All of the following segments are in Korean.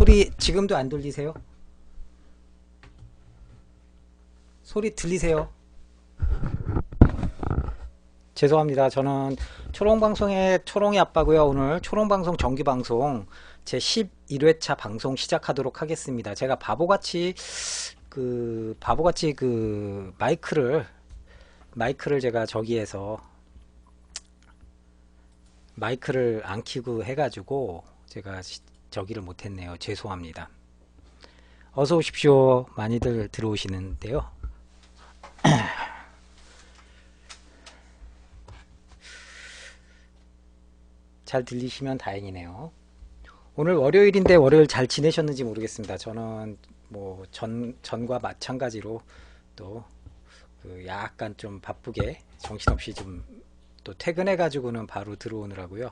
소리 지금도 안 들리세요? 소리 들리세요? 죄송합니다. 저는 초롱방송의 초롱이 아빠고요. 오늘 초롱방송 정기방송 제 11회차 방송 시작하도록 하겠습니다. 제가 바보같이 그 마이크를 제가 저기에서 마이크를 안 켜고 해가지고 제가 저기를 못했네요. 죄송합니다. 어서 오십시오. 많이들 들어오시는데요. 잘 들리시면 다행이네요. 오늘 월요일인데 월요일 잘 지내셨는지 모르겠습니다. 저는 뭐 전과 마찬가지로 또 그 약간 좀 바쁘게 정신없이 좀 또 퇴근해가지고는 바로 들어오느라고요.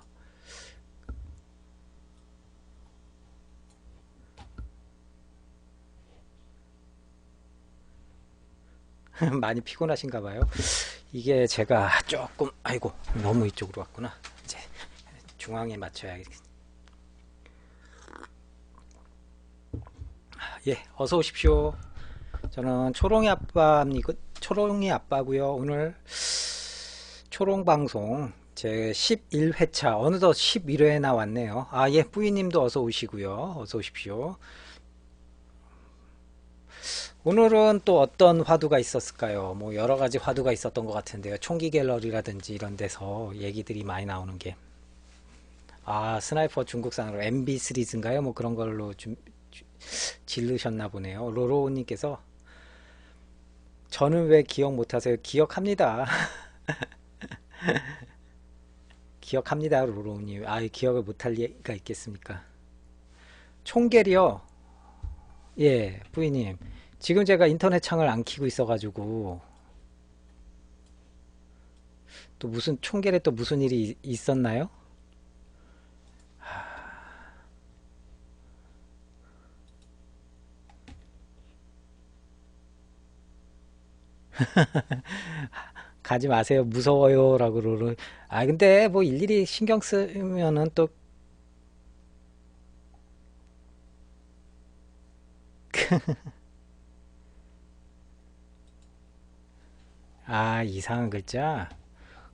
많이 피곤하신가 봐요. 이게 제가 조금 아이고 너무 이쪽으로 왔구나. 이제 중앙에 맞춰야겠. 예, 어서 오십시오. 저는 초롱이 아빠고요. 오늘 초롱 방송 제 11회차 어느덧 11회나 왔네요. 아, 예, 뿌이님도 어서 오시고요. 어서 오십시오. 오늘은 또 어떤 화두가 있었을까요? 뭐 여러 가지 화두가 있었던 것 같은데요. 총기 갤러리라든지 이런 데서 얘기들이 많이 나오는 게, 아, 스나이퍼 중국산으로 MB 시리즈인가요? 뭐 그런 걸로 좀 질르셨나 보네요. 로로우님께서 저는 왜 기억 못하세요? 기억합니다. 기억합니다, 로로우님. 아, 기억을 못할 리가 있겠습니까? 총겔이요? 예, 뿌이님. 지금 제가 인터넷 창을 안 켜고 있어가지고 또 무슨 총겔에 또 무슨 일이 있었나요? 가지 마세요. 무서워요. 라고 로로. 아, 근데 뭐 일일이 신경 쓰면은 또, 아, 이상한 글자?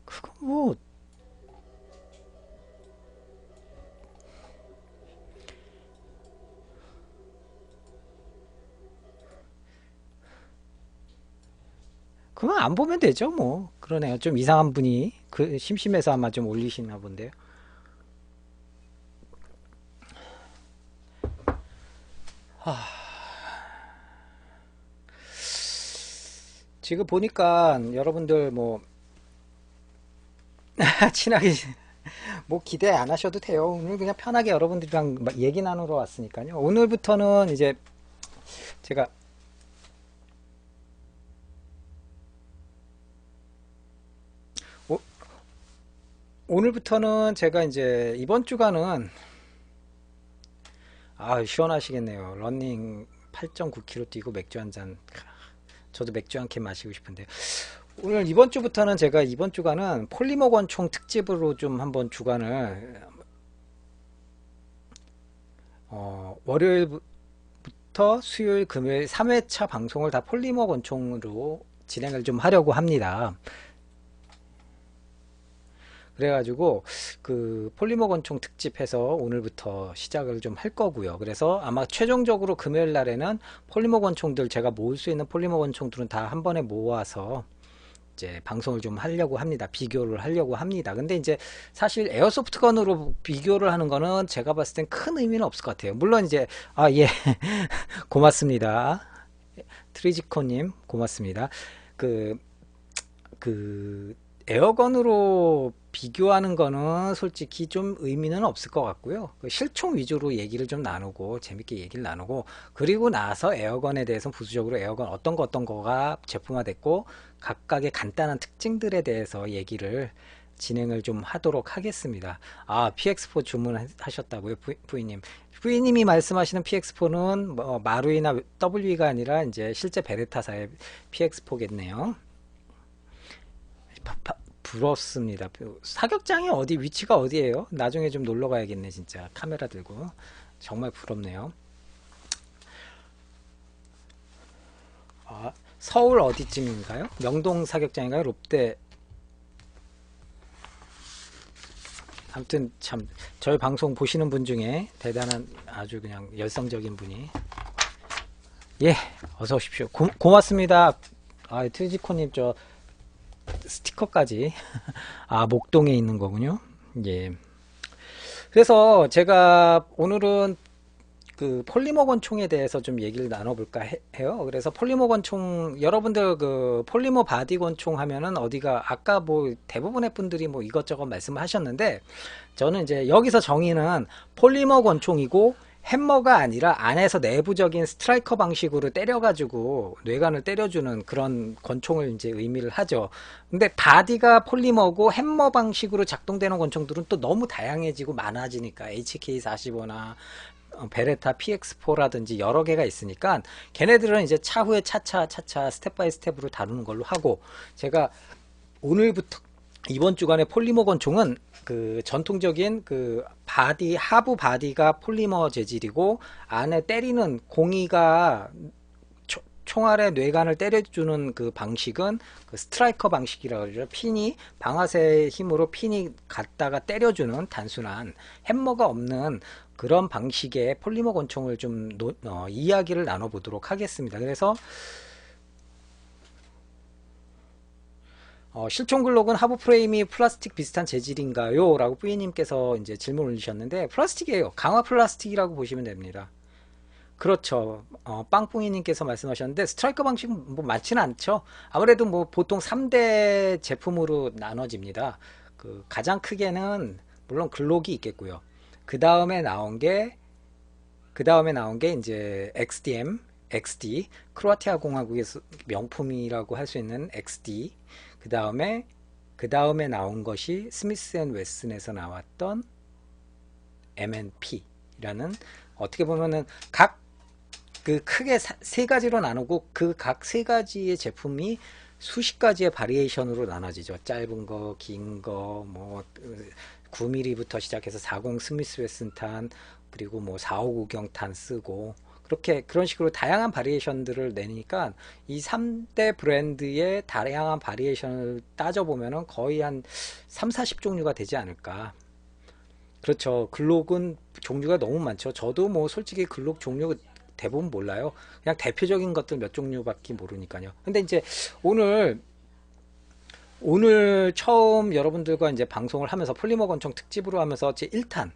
그거 뭐, 그거 안 보면 되죠. 뭐. 그러네요. 좀 이상한 분이 그 심심해서 아마 좀 올리시나 본데요. 지금 보니까 여러분들 뭐, 친하게, 뭐 기대 안 하셔도 돼요. 오늘 그냥 편하게 여러분들이랑 얘기 나누러 왔으니까요. 오늘부터는 이제 제가 오, 오늘부터는 제가 이제 이번 주간은 아 시원하시겠네요. 러닝 8.9km 뛰고 맥주 한 잔. 저도 맥주 한 캔 마시고 싶은데 오늘 이번 주부터는 제가 이번 주간은 폴리머 권총 특집으로 좀 한번 주간을 월요일부터 수요일 금요일 3회차 방송을 다 폴리머 권총으로 진행을 좀 하려고 합니다. 그래가지고 그 폴리머 권총 특집해서 오늘부터 시작을 좀 할 거고요. 그래서 아마 최종적으로 금요일 날에는 폴리머 권총들 제가 모을 수 있는 폴리머 권총들은 다 한 번에 모아서 이제 방송을 좀 하려고 합니다. 비교를 하려고 합니다. 근데 이제 사실 에어소프트 건으로 비교를 하는 거는 제가 봤을 땐 큰 의미는 없을 것 같아요. 물론 이제 아 예 고맙습니다. 트리지코님 고맙습니다. 그 그 에어건으로 비교하는 거는 솔직히 좀 의미는 없을 것 같고요. 그 실총 위주로 얘기를 좀 나누고 재밌게 얘기를 나누고 그리고 나서 에어건에 대해서 부수적으로 에어건 어떤 거가 제품화됐고 각각의 간단한 특징들에 대해서 얘기를 진행을 좀 하도록 하겠습니다. 아, PX4 주문하셨다고요, 부이님. 부이님이 말씀하시는 PX4는 뭐 마루이나 WE가 아니라 이제 실제 베레타사의 PX4겠네요. 부럽습니다. 사격장이 어디 위치가 어디예요? 나중에 좀 놀러 가야겠네 진짜 카메라 들고 정말 부럽네요. 서울 어디쯤인가요? 명동 사격장인가요? 롯데. 아무튼 참 저희 방송 보시는 분 중에 대단한 아주 그냥 열성적인 분이, 예, 어서 오십시오. 고맙습니다. 아, 트지코님 저 스티커까지. 아, 목동에 있는 거군요. 예. 그래서 제가 오늘은 그 폴리머 권총에 대해서 좀 얘기를 나눠볼까 해요. 그래서 폴리머 권총, 여러분들 그 폴리머 바디 권총 하면은 어디가, 아까 뭐 대부분의 분들이 뭐 이것저것 말씀을 하셨는데, 저는 이제 여기서 정의는 폴리머 권총이고 햄머가 아니라 안에서 내부적인 스트라이커 방식으로 때려가지고 뇌관을 때려주는 그런 권총을 이제 의미를 하죠. 근데 바디가 폴리머고 햄머 방식으로 작동되는 권총들은 또 너무 다양해지고 많아지니까, HK45나 베레타 PX4라든지 여러 개가 있으니까 걔네들은 이제 차후에 차차 스텝 바이 스텝으로 다루는 걸로 하고, 제가 오늘부터 이번 주간의 폴리머 권총은 그 전통적인 그 바디, 하부 바디가 폴리머 재질이고 안에 때리는 공이가 총알의 뇌관을 때려주는 그 방식은 그 스트라이커 방식이라고 그러죠. 핀이, 방아쇠 힘으로 핀이 갔다가 때려주는 단순한 햄머가 없는 그런 방식의 폴리머 권총을 좀 이야기를 나눠보도록 하겠습니다. 그래서 실총 글록은 하부 프레임이 플라스틱 비슷한 재질인가요? 라고 뿌이님께서 이제 질문 올리셨는데, 플라스틱이에요. 강화 플라스틱이라고 보시면 됩니다. 그렇죠. 빵뿡이님께서 말씀하셨는데, 스트라이커 방식은 뭐 많지는 않죠. 아무래도 뭐 보통 3대 제품으로 나눠집니다. 그 가장 크게는 물론 글록이 있겠고요. 그 다음에 나온 게 이제 XDM, XD, 크로아티아 공화국의 명품이라고 할 수 있는 XD. 그 다음에 나온 것이 스미스 앤 웨슨에서 나왔던 M&P라는, 어떻게 보면은 각 그 크게 세 가지로 나누고 그 각 세 가지의 제품이 수십 가지의 바리에이션으로 나눠지죠. 짧은 거, 긴 거, 뭐 9mm부터 시작해서 40 스미스 웨슨 탄, 그리고 뭐 459경 탄 쓰고, 그렇게 그런 식으로 다양한 바리에이션들을 내니까 이 3대 브랜드의 다양한 바리에이션을 따져보면은 거의 한 3, 40종류가 되지 않을까. 그렇죠. 글록은 종류가 너무 많죠. 저도 뭐 솔직히 글록 종류 대부분 몰라요. 그냥 대표적인 것들 몇 종류밖에 모르니까요. 근데 이제 오늘 처음 여러분들과 이제 방송을 하면서 폴리머 권총 특집으로 하면서 제1탄은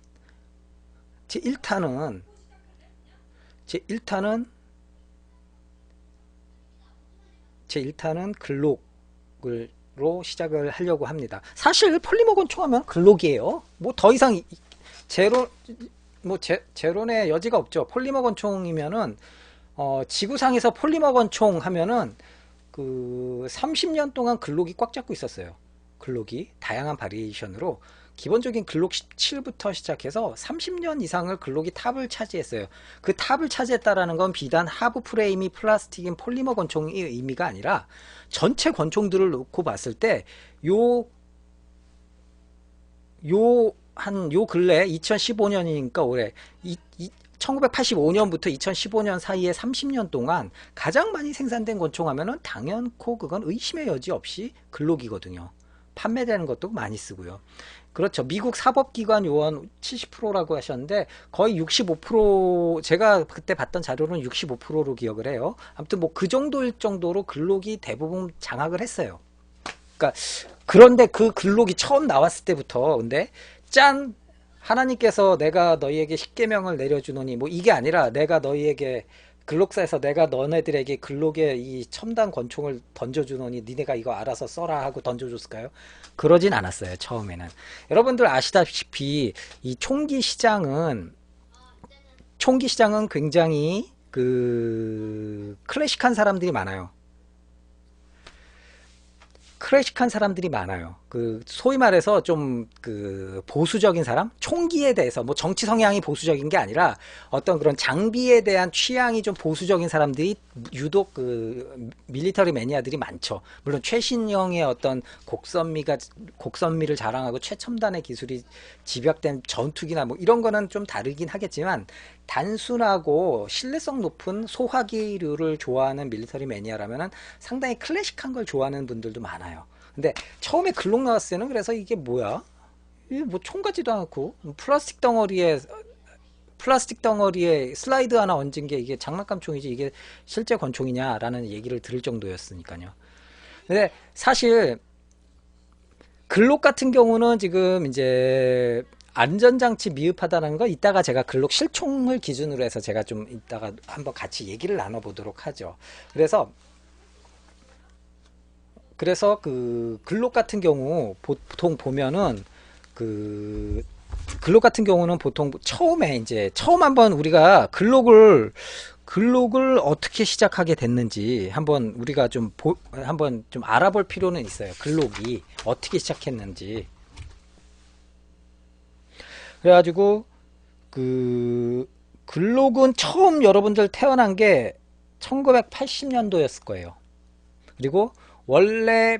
제1탄은 글록으로 시작을 하려고 합니다. 사실 폴리머 권총 하면 글록이에요. 뭐 더 이상 제로, 뭐 제론의 여지가 없죠. 폴리머 권총이면은 지구상에서 폴리머 권총 하면은 그 30년 동안 글록이 꽉 잡고 있었어요. 글록이 다양한 바리에이션으로 기본적인 글록 17부터 시작해서 30년 이상을 글록이 탑을 차지했어요. 그 탑을 차지했다라는 건 비단 하부 프레임이 플라스틱인 폴리머 권총의 의미가 아니라 전체 권총들을 놓고 봤을 때 요 근래 2015년이니까 올해 1985년부터 2015년 사이에 30년 동안 가장 많이 생산된 권총 하면은 당연코 그건 의심의 여지 없이 글록이거든요. 판매되는 것도 많이 쓰고요. 그렇죠. 미국 사법기관 요원 70%라고 하셨는데 거의 65%, 제가 그때 봤던 자료는 65%로 기억을 해요. 아무튼 뭐 그 정도일 정도로 글록이 대부분 장악을 했어요. 그러니까 그런데 그 글록이 처음 나왔을 때부터 근데 짠, 하나님께서 내가 너희에게 십계명을 내려주노니, 뭐 이게 아니라 내가 너희에게 글록사에서 내가 너네들에게 글록의 이 첨단 권총을 던져주노니 니네가 이거 알아서 써라 하고 던져줬을까요? 그러진 않았어요. 처음에는. 여러분들 아시다시피 이 총기 시장은 굉장히 그 클래식한 사람들이 많아요. 그 소위 말해서 좀 그 보수적인 사람, 총기에 대해서 뭐 정치 성향이 보수적인 게 아니라 어떤 그런 장비에 대한 취향이 좀 보수적인 사람들이 유독 그 밀리터리 매니아들이 많죠. 물론 최신형의 어떤 곡선미를 자랑하고 최첨단의 기술이 집약된 전투기나 뭐 이런 거는 좀 다르긴 하겠지만, 단순하고 신뢰성 높은 소화기류를 좋아하는 밀리터리 매니아라면은 상당히 클래식한 걸 좋아하는 분들도 많아요. 근데 처음에 글록 나왔을 때는 그래서 이게 뭐야? 이게 뭐 총 같지도 않고 플라스틱 덩어리에 슬라이드 하나 얹은 게 이게 장난감 총이지 이게 실제 권총이냐라는 얘기를 들을 정도였으니까요. 근데 사실 글록 같은 경우는 지금 이제 안전장치 미흡하다는 거 이따가 제가 글록 실총을 기준으로 해서 제가 좀 이따가 한번 같이 얘기를 나눠보도록 하죠. 그래서 그 글록 같은 경우 보통 보면은 그 글록 같은 경우는 보통 처음에 이제 처음 한번 우리가 글록을 어떻게 시작하게 됐는지 한번 우리가 한번 좀 알아볼 필요는 있어요. 글록이 어떻게 시작했는지. 그래가지고 그 글록은 처음 여러분들 태어난 게 1980년도였을 거예요. 그리고 원래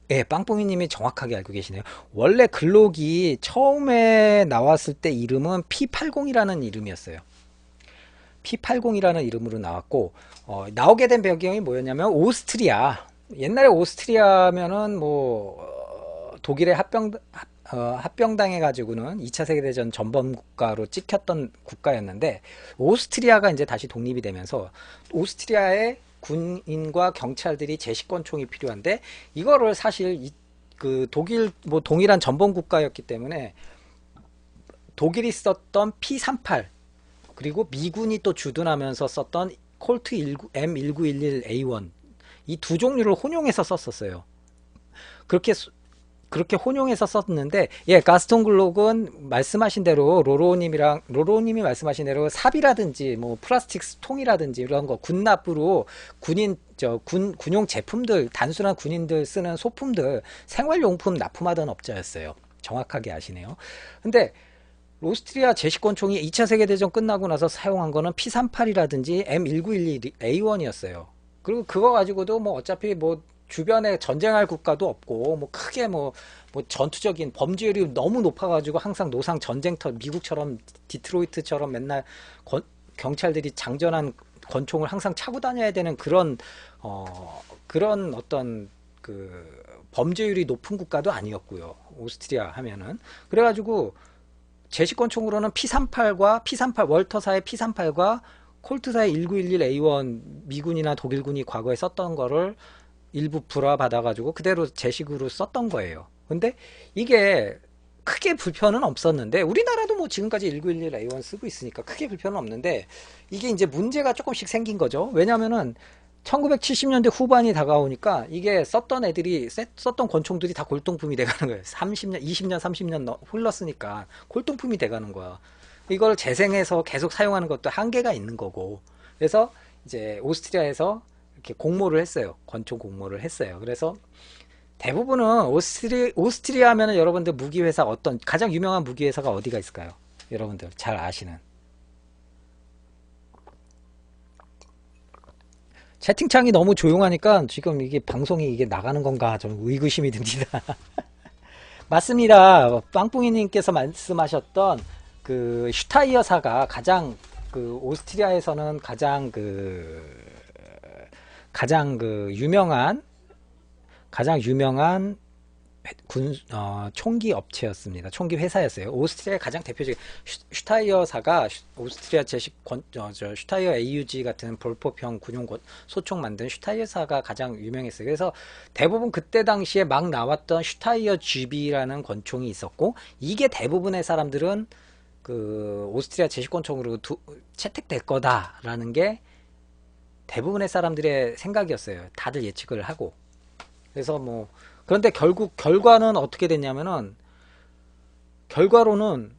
예, 빵뽕이님이 정확하게 알고 계시네요. 원래 글록이 처음에 나왔을 때 이름은 P80이라는 이름이었어요. P80이라는 이름으로 나왔고, 나오게 된 배경이 뭐였냐면 오스트리아. 옛날에 오스트리아면은 뭐 독일에 합병당해가지고는 2차 세계대전 전범 국가로 찍혔던 국가였는데, 오스트리아가 이제 다시 독립이 되면서 오스트리아의 군인과 경찰들이 제식권총이 필요한데, 이거를 사실 그 독일 뭐 동일한 전범 국가였기 때문에 독일이 썼던 P38 그리고 미군이 또 주둔하면서 썼던 콜트 M1911A1 이 두 종류를 혼용해서 썼었어요. 그렇게 혼용해서 썼는데, 예, 가스통 글록은 말씀하신 대로 로로님이 말씀하신 대로 삽이라든지 뭐 플라스틱 통이라든지 이런 거 군납으로 군용 제품들, 단순한 군인들 쓰는 소품들, 생활용품 납품하던 업자였어요. 정확하게 아시네요. 근데 오스트리아 제식권총이 2차 세계대전 끝나고 나서 사용한 거는 P38이라든지 M1911A1이었어요. 그리고 그거 가지고도 뭐 어차피 뭐 주변에 전쟁할 국가도 없고 뭐 크게 뭐 전투적인 범죄율이 너무 높아가지고 항상 노상 전쟁터 미국처럼 디트로이트처럼 맨날 경찰들이 장전한 권총을 항상 차고 다녀야 되는 그런 어떤 그 범죄율이 높은 국가도 아니었고요. 오스트리아 하면은 그래가지고 제식권총으로는 P38 월터사의 P38과 콜트사의 1911A1 미군이나 독일군이 과거에 썼던 거를 일부 불화 받아가지고 그대로 제식으로 썼던 거예요. 근데 이게 크게 불편은 없었는데, 우리나라도 뭐 지금까지 1911A1 쓰고 있으니까 크게 불편은 없는데, 이게 이제 문제가 조금씩 생긴 거죠. 왜냐면은 1970년대 후반이 다가오니까 이게 썼던 권총들이 다 골동품이 돼가는 거예요. 30년, 20년, 30년 흘렀으니까 골동품이 돼가는 거야. 이걸 재생해서 계속 사용하는 것도 한계가 있는 거고. 그래서 이제 오스트리아에서 이렇게 공모를 했어요. 권총 공모를 했어요. 그래서 대부분은 오스트리아 하면은 여러분들 무기회사 가장 유명한 무기회사가 어디가 있을까요? 여러분들 잘 아시는. 채팅창이 너무 조용하니까 지금 이게 방송이 이게 나가는 건가 좀 의구심이 듭니다. 맞습니다. 빵뿡이님께서 말씀하셨던 그 슈타이어사가 오스트리아에서는 가장 유명한 총기 업체였습니다. 총기 회사였어요. 오스트리아의 가장 대표적인 슈타이어사가 오스트리아 슈타이어 AUG 같은 볼포형 군용 소총 만든 슈타이어사가 가장 유명했어요. 그래서 대부분 그때 당시에 막 나왔던 슈타이어 GB라는 권총이 있었고, 이게 대부분의 사람들은 그 오스트리아 제식권총으로 채택될 거다라는 게 대부분의 사람들의 생각이었어요. 다들 예측을 하고. 그래서 뭐 그런데 결국 결과는 어떻게 됐냐면은, 결과로는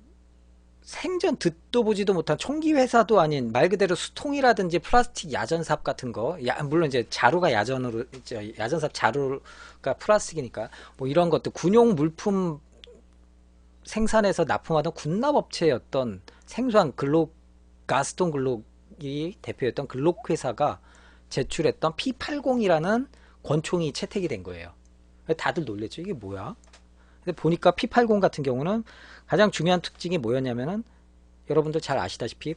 생전 듣도 보지도 못한 총기 회사도 아닌 말 그대로 수통이라든지 플라스틱 야전삽 같은 거, 물론 이제 자루가 야전으로, 야전삽 자루가 플라스틱이니까 뭐 이런 것들 군용 물품 생산해서 납품하던 군납업체였던 생소한 글록, 가스톤 글록이 대표였던 글록 회사가 제출했던 P80이라는 권총이 채택이 된 거예요. 다들 놀랬죠. 이게 뭐야? 근데 보니까 P80 같은 경우는 가장 중요한 특징이 뭐였냐면은 여러분들 잘 아시다시피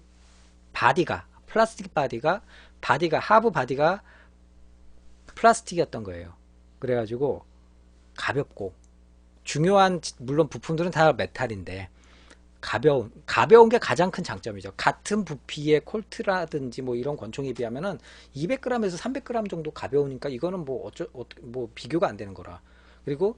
바디가 플라스틱 바디가 하부 바디가 플라스틱이었던 거예요. 그래가지고 가볍고 중요한 물론 부품들은 다 메탈인데 가벼운 게 가장 큰 장점이죠. 같은 부피의 콜트라든지 뭐 이런 권총에 비하면은 200g에서 300g 정도 가벼우니까 이거는 뭐 비교가 안 되는 거라. 그리고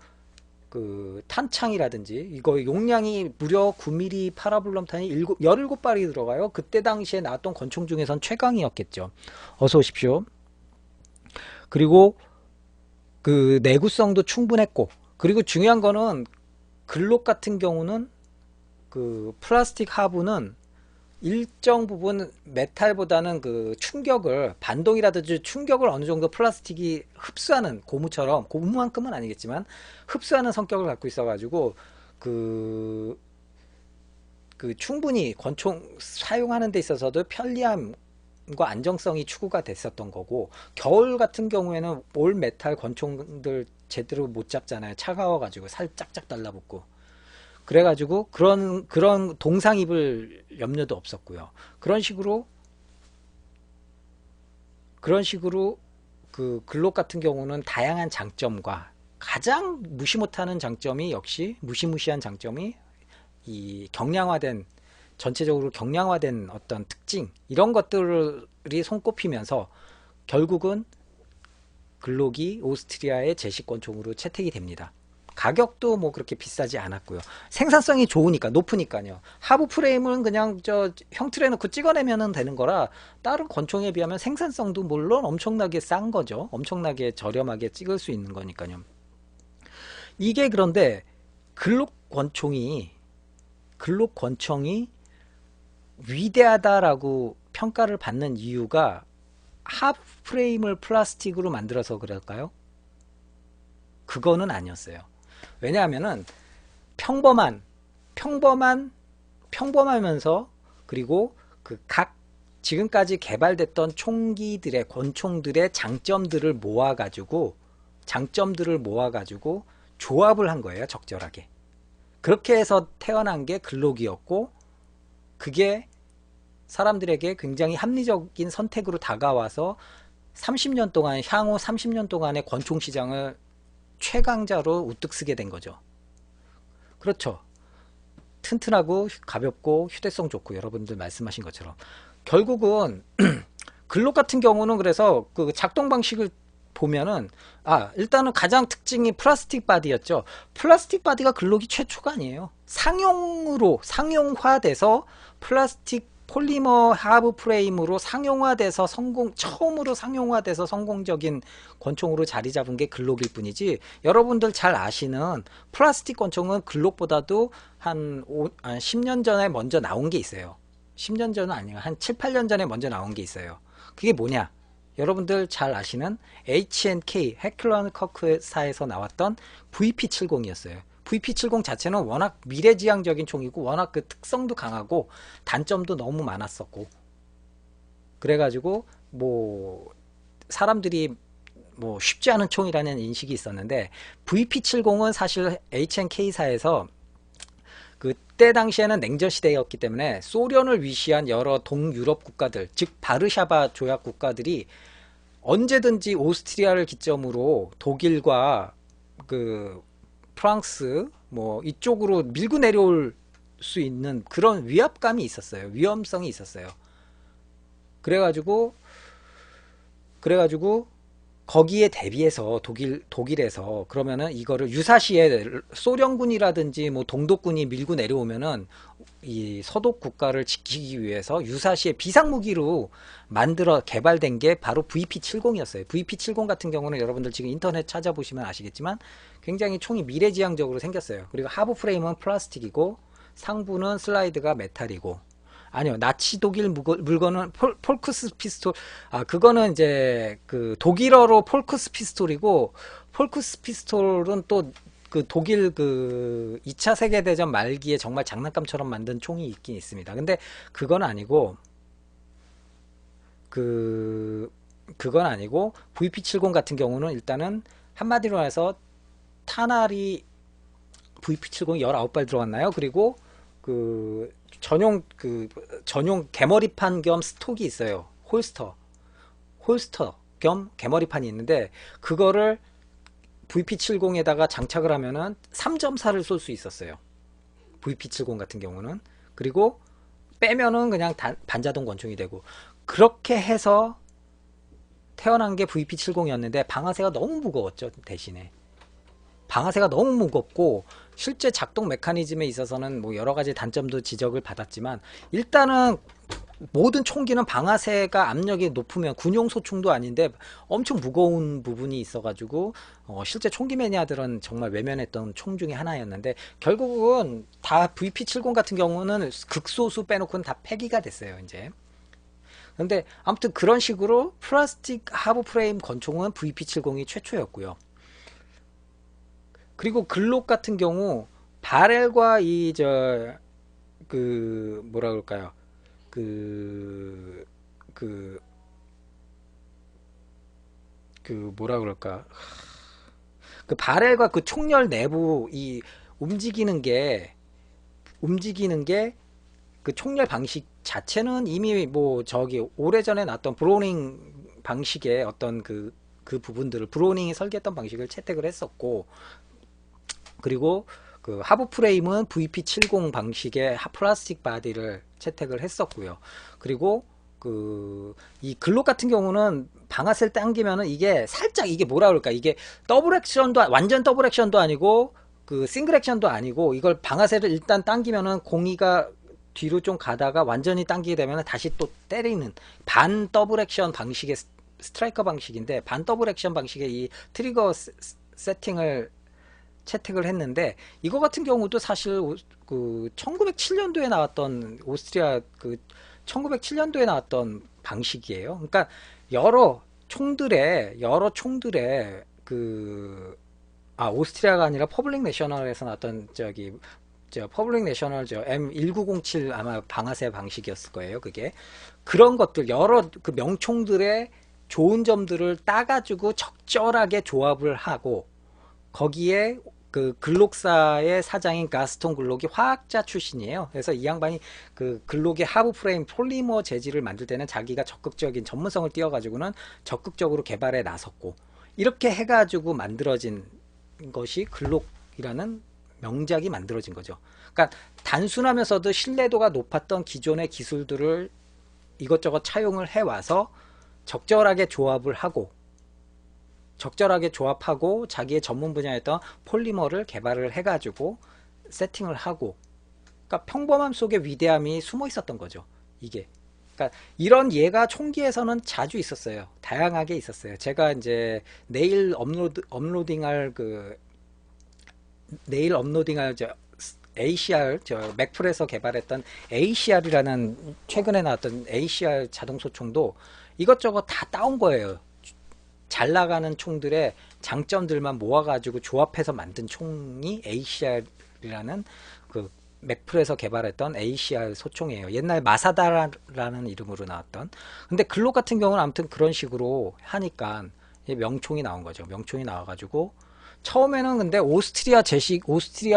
그 탄창이라든지 이거 용량이 무려 9mm 파라볼럼탄이 17발이 들어가요. 그때 당시에 나왔던 권총 중에선 최강이었겠죠. 어서 오십시오. 그리고 그 내구성도 충분했고, 그리고 중요한 거는 글록 같은 경우는 그 플라스틱 하부는 일정 부분 메탈보다는 그 충격을 반동이라든지 충격을 어느 정도 플라스틱이 흡수하는 고무처럼 고무만큼은 아니겠지만 흡수하는 성격을 갖고 있어 가지고 그 충분히 권총 사용하는 데 있어서도 편리함과 안정성이 추구가 됐었던 거고, 겨울 같은 경우에는 올 메탈 권총들 제대로 못 잡잖아요. 차가워 가지고 살 짝짝 달라붙고. 그래가지고 그런 동상 입을 염려도 없었고요. 그런 식으로 그 글록 같은 경우는 다양한 장점과 가장 무시 못하는 장점이 역시 무시무시한 장점이 이 전체적으로 경량화된 어떤 특징, 이런 것들이 손꼽히면서 결국은 글록이 오스트리아의 제식권총으로 채택이 됩니다. 가격도 뭐 그렇게 비싸지 않았고요. 생산성이 좋으니까, 높으니까요. 하부 프레임은 그냥 형틀에 놓고 찍어내면 되는 거라 다른 권총에 비하면 생산성도 물론 엄청나게 싼 거죠. 엄청나게 저렴하게 찍을 수 있는 거니까요. 이게 그런데 글록 권총이 위대하다라고 평가를 받는 이유가 하부 프레임을 플라스틱으로 만들어서 그럴까요? 그거는 아니었어요. 왜냐하면은 평범하면서, 그리고 그 각 지금까지 개발됐던 권총들의 장점들을 모아가지고 조합을 한 거예요. 적절하게. 그렇게 해서 태어난 게 글록이었고, 그게 사람들에게 굉장히 합리적인 선택으로 다가와서 향후 30년 동안의 권총 시장을 최강자로 우뚝 서게 된 거죠. 그렇죠. 튼튼하고 가볍고 휴대성 좋고 여러분들 말씀하신 것처럼 결국은 글록 같은 경우는 그래서 그 작동 방식을 보면은 일단은 가장 특징이 플라스틱 바디였죠. 플라스틱 바디가 글록이 최초가 아니에요. 상용화돼서 플라스틱 폴리머 하부 프레임으로 처음으로 상용화돼서 성공적인 권총으로 자리 잡은 게 글록일 뿐이지, 여러분들 잘 아시는 플라스틱 권총은 글록보다도 한 10년 전에 먼저 나온 게 있어요. 10년 전은 아니에요. 한 7, 8년 전에 먼저 나온 게 있어요. 그게 뭐냐? 여러분들 잘 아시는 H&K 해클런커크사에서 나왔던 VP70이었어요. VP70 자체는 워낙 미래지향적인 총이고 워낙 그 특성도 강하고 단점도 너무 많았었고, 그래가지고 뭐 사람들이 뭐 쉽지 않은 총이라는 인식이 있었는데, VP70은 사실 H&K사에서 그때 당시에는 냉전 시대였기 때문에 소련을 위시한 여러 동유럽 국가들, 즉 바르샤바 조약 국가들이 언제든지 오스트리아를 기점으로 독일과 그 프랑스 뭐 이쪽으로 밀고 내려올 수 있는 그런 위압감이 있었어요. 위험성이 있었어요. 그래가지고 거기에 대비해서 독일에서 그러면은 이거를 유사시에 소련군이라든지 뭐 동독군이 밀고 내려오면은 이 서독 국가를 지키기 위해서 유사시에 비상무기로 개발된 게 바로 VP70이었어요. VP70 같은 경우는 여러분들 지금 인터넷 찾아보시면 아시겠지만 굉장히 총이 미래지향적으로 생겼어요. 그리고 하부 프레임은 플라스틱이고 상부는 슬라이드가 메탈이고, 아니요, 나치 독일 물건은 폴크스 피스톨. 아, 그거는 이제 그 독일어로 폴크스 피스톨이고, 폴크스 피스톨은 또 그 독일 그 2차 세계대전 말기에 정말 장난감처럼 만든 총이 있긴 있습니다. 근데 그건 아니고, 그 그건 아니고 VP70 같은 경우는 일단은 한마디로 해서 탄알이 VP70 19발 들어갔나요? 그리고 그 전용 개머리판 겸 스톡이 있어요. 홀스터 겸 개머리판이 있는데 그거를 VP70에다가 장착을 하면은 3.4를 쏠 수 있었어요. VP70 같은 경우는. 그리고 빼면은 그냥 반자동 권총이 되고, 그렇게 해서 태어난 게 VP70이었는데 방아쇠가 너무 무거웠죠. 대신에 방아쇠가 너무 무겁고 실제 작동 메커니즘에 있어서는 뭐 여러 가지 단점도 지적을 받았지만, 일단은 모든 총기는 방아쇠가 압력이 높으면 군용 소총도 아닌데 엄청 무거운 부분이 있어가지고 실제 총기 매니아들은 정말 외면했던 총 중에 하나였는데, 결국은 다 VP70 같은 경우는 극소수 빼놓고는 다 폐기가 됐어요 이제. 근데 아무튼 그런 식으로 플라스틱 하부 프레임 권총은 VP70이 최초였고요. 그리고 글록 같은 경우 바렐과 이 그 뭐라 그럴까요? 그 그 뭐라 그럴까? 그 바렐과 그 총열 내부 이 움직이는 게 움직이는 게 그 총열 방식 자체는 이미 뭐 저기 오래전에 나왔던 브로닝 방식의 어떤 그 부분들을 브로닝이 설계했던 방식을 채택을 했었고, 그리고 그 하부 프레임은 VP70 방식의 플라스틱 바디를 채택을 했었고요. 그리고 그 이 글록 같은 경우는 방아쇠를 당기면은 이게 살짝 이게 뭐라 그럴까, 이게 더블 액션도 완전 더블 액션도 아니고 그 싱글 액션도 아니고, 이걸 방아쇠를 일단 당기면은 공이가 뒤로 좀 가다가 완전히 당기게 되면 다시 또 때리는 반 더블 액션 방식의 스트라이커 방식인데, 반 더블 액션 방식의 이 트리거 세팅을 채택을 했는데, 이거 같은 경우도 사실 그 1907년도에 나왔던 오스트리아 그 1907년도에 나왔던 방식이에요. 그러니까 여러 총들의 오스트리아가 아니라 퍼블릭 내셔널에서 나왔던 퍼블릭 내셔널 M1907 아마 방아쇠 방식이었을 거예요. 그게 그런 것들 여러 그 명총들의 좋은 점들을 따가지고 적절하게 조합을 하고, 거기에 그 글록사의 사장인 가스통 글록이 화학자 출신이에요. 그래서 이 양반이 그 글록의 하부 프레임 폴리머 재질을 만들 때는 자기가 적극적인 전문성을 띄워가지고는 적극적으로 개발에 나섰고, 이렇게 해가지고 만들어진 것이 글록이라는 명작이 만들어진 거죠. 그러니까 단순하면서도 신뢰도가 높았던 기존의 기술들을 이것저것 차용을 해와서 적절하게 조합하고 자기의 전문 분야였던 폴리머를 개발을 해가지고 세팅을 하고, 그러니까 평범함 속에 위대함이 숨어 있었던 거죠. 이게. 그러니까 이런 예가 총기에서는 자주 있었어요. 다양하게 있었어요. 제가 이제 내일 업로딩할 ACR 맥풀에서 개발했던 ACR이라는 최근에 나왔던 ACR 자동 소총도 이것저것 다 따온 거예요. 잘 나가는 총들의 장점들만 모아가지고 조합해서 만든 총이 ACR이라는 그 맥풀에서 개발했던 ACR 소총이에요. 옛날 마사다라는 이름으로 나왔던. 근데 글록 같은 경우는 아무튼 그런 식으로 하니까 명총이 나온 거죠. 명총이 나와가지고 처음에는 근데 오스트리아